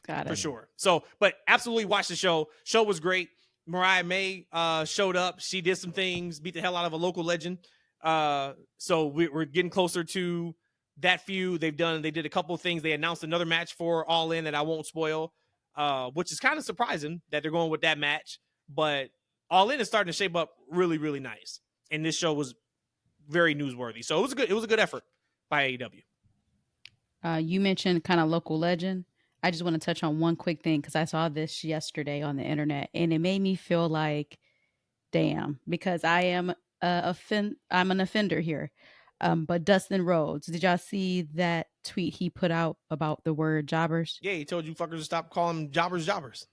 Got it. For sure. So, but absolutely watch the show. Show was great. Mariah May showed up. She did some things, beat the hell out of a local legend. So we're getting closer to that feud. They did a couple of things. They announced another match for All In that I won't spoil, which is kind of surprising that they're going with that match. But All In is starting to shape up really, really nice. And this show was very newsworthy. So it was a good effort by AEW. You mentioned kind of local legend. I just want to touch on one quick thing because I saw this yesterday on the internet and it made me feel like, damn, because I am I'm an offender here. But Dustin Rhodes, did y'all see that tweet he put out about the word jobbers? Yeah, he told you fuckers to stop calling jobbers jobbers.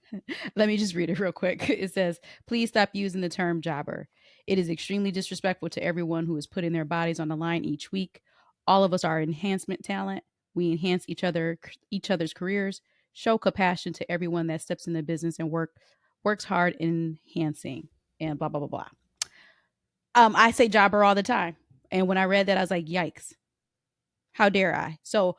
Let me just read it real quick. It says, please stop using the term jobber. It is extremely disrespectful to everyone who is putting their bodies on the line each week. All of us are enhancement talent. We enhance each other's careers, show compassion to everyone that steps in the business and works hard in enhancing and blah, blah, blah, blah. I say jobber all the time. And when I read that, I was like, yikes. How dare I? So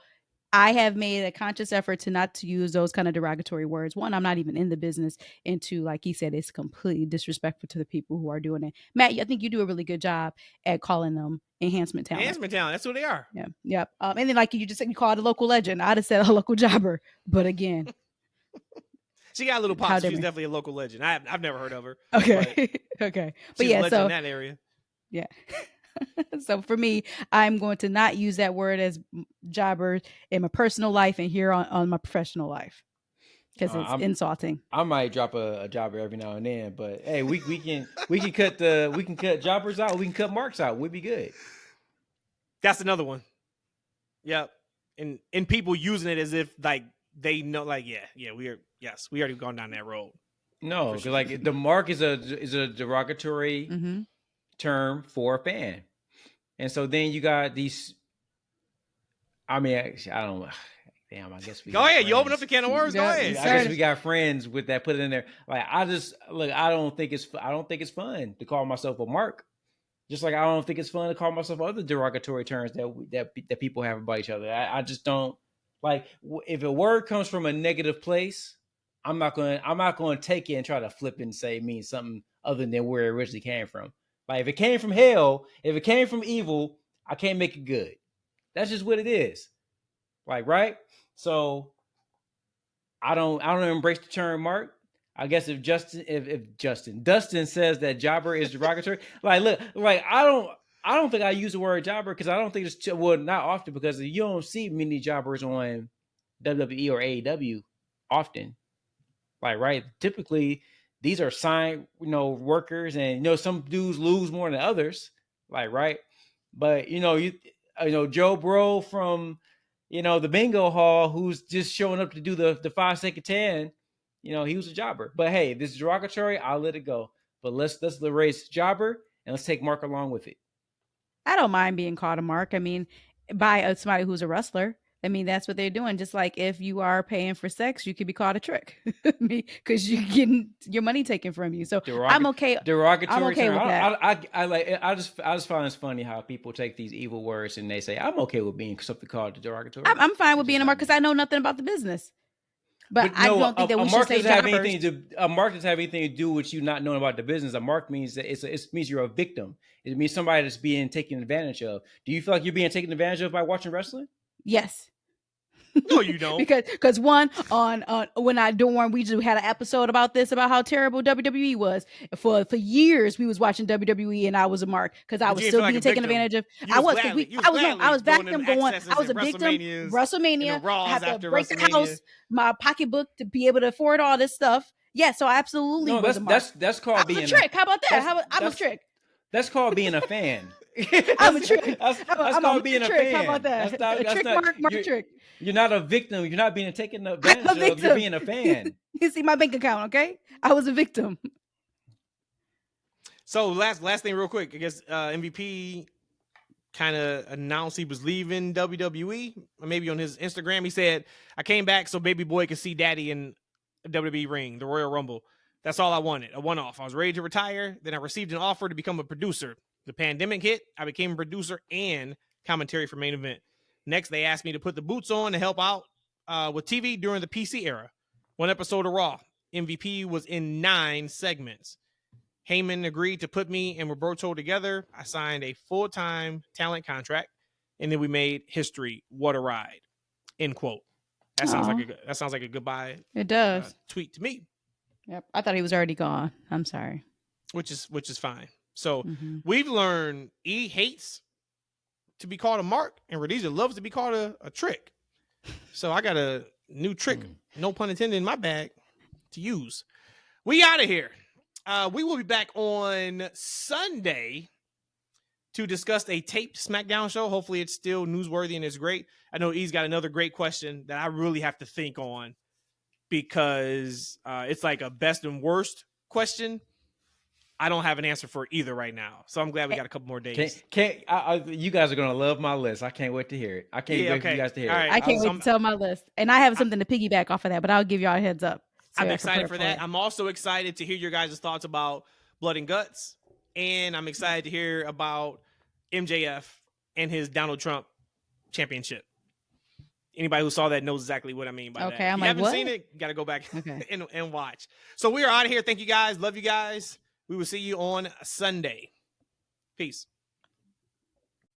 I have made a conscious effort to use those kind of derogatory words. One, I'm not even in the business. And two, like he said, it's completely disrespectful to the people who are doing it. Matt, I think you do a really good job at calling them enhancement talent. Enhancement talent. That's what they are. Yeah. Yep. And then like you just said, you called a local legend. I'd have said a local jobber. But again. She got a little pop. How So she's different. definitely a local legend. I've never heard of her. Okay. Okay. But She's a yeah, legend so in that area. yeah. So for me, I'm going to not use that word as jobber in my personal life and here on my professional life because it's insulting. I might drop a jobber every now and then, but hey, we can cut jobbers out. We can cut marks out. We'd be good. That's another one. Yep. And people using it as if like they know, like we already gone down that road. No, because like the mark is a derogatory term for a fan, and so then you got these. I mean, I don't. Damn, I guess we go ahead. You open up the can of worms. Go ahead. I guess we got friends with that. Put it in there. Like I don't think it's fun to call myself a mark. Just like I don't think it's fun to call myself other derogatory terms that people have about each other. I just don't like. If a word comes from a negative place, I'm not going to take it and try to flip it and say it means something other than where it originally came from. Like if it came from hell, if it came from evil, I can't make it good. That's just what it is. Like, right? So I don't embrace the term mark. I guess if Dustin says that jobber is derogatory, like look, like I don't think I use the word jobber because I don't think it's not often because you don't see many jobbers on WWE or AEW often. Like, right? Typically these are signed, workers, and some dudes lose more than others. Like, right? But Joe Bro from the bingo hall who's just showing up to do the 5-second 10, he was a jobber. But hey, this is derogatory, I'll let it go. But let's erase jobber and let's take mark along with it. I don't mind being called a mark. I mean, by somebody who's a wrestler. I mean, that's what they're doing. Just like if you are paying for sex, you could be called a trick because you're getting your money taken from you. So I'm okay. Derogatory. I'm okay with that. I just find it's funny how people take these evil words and they say I'm okay with being something called derogatory. I'm fine with being a mark because I know nothing about the business. But I don't think that we should say jobbers. A mark doesn't have anything to do with you not knowing about the business. A mark means that it means you're a victim. It means somebody that's being taken advantage of. Do you feel like you're being taken advantage of by watching wrestling? Yes. No, you don't. because one on when we just had an episode about how terrible WWE was. For years we was watching WWE and I was a mark because I was still being taken advantage of. I was victim going. I was a victim. WrestleMania. I had to break the house, my pocketbook to be able to afford all this stuff. Yeah, so I absolutely was a mark. That's called being a trick. How about that? I'm a trick. That's called being a fan. I'm a trick. That's called being a fan. How about that? A trick mark trick. You're not a victim. You're not being taken advantage of. You're being a fan. You see my bank account, okay? I was a victim. So last thing real quick. I guess MVP kind of announced he was leaving WWE. Maybe on his Instagram, he said, "I came back so baby boy could see daddy in a WWE ring, the Royal Rumble. That's all I wanted, a one-off. I was ready to retire. Then I received an offer to become a producer. The pandemic hit. I became a producer and commentary for Main Event. Next, they asked me to put the boots on to help out with TV during the PC era. One episode of Raw. MVP was in 9 segments. Heyman agreed to put me and Roberto together. I signed a full-time talent contract, and then we made history. What a ride!" End quote. That sounds like a goodbye. It does. Tweet to me. Yep, I thought he was already gone. I'm sorry. Which is fine. So we've learned E hates to be called a mark, and Rhodesia loves to be called a trick. So I got a new trick, no pun intended, in my bag to use. We out of here. We will be back on Sunday to discuss a taped SmackDown show. Hopefully it's still newsworthy and it's great. I know E's got another great question that I really have to think on because it's like a best and worst question. I don't have an answer for either right now. So I'm glad we got a couple more days. You guys are going to love my list. I can't wait to hear it. I can't wait for you guys to hear it. Right. I can't wait to tell my list. And I have something to piggyback off of that, but I'll give y'all a heads up. So I'm excited for that. I'm also excited to hear your guys' thoughts about Blood and Guts. And I'm excited to hear about MJF and his Donald Trump championship. Anybody who saw that knows exactly what I mean by that. Okay, I'm if you like, haven't seen it, you got to go back and watch. So we are out of here. Thank you guys. Love you guys. We will see you on Sunday. Peace.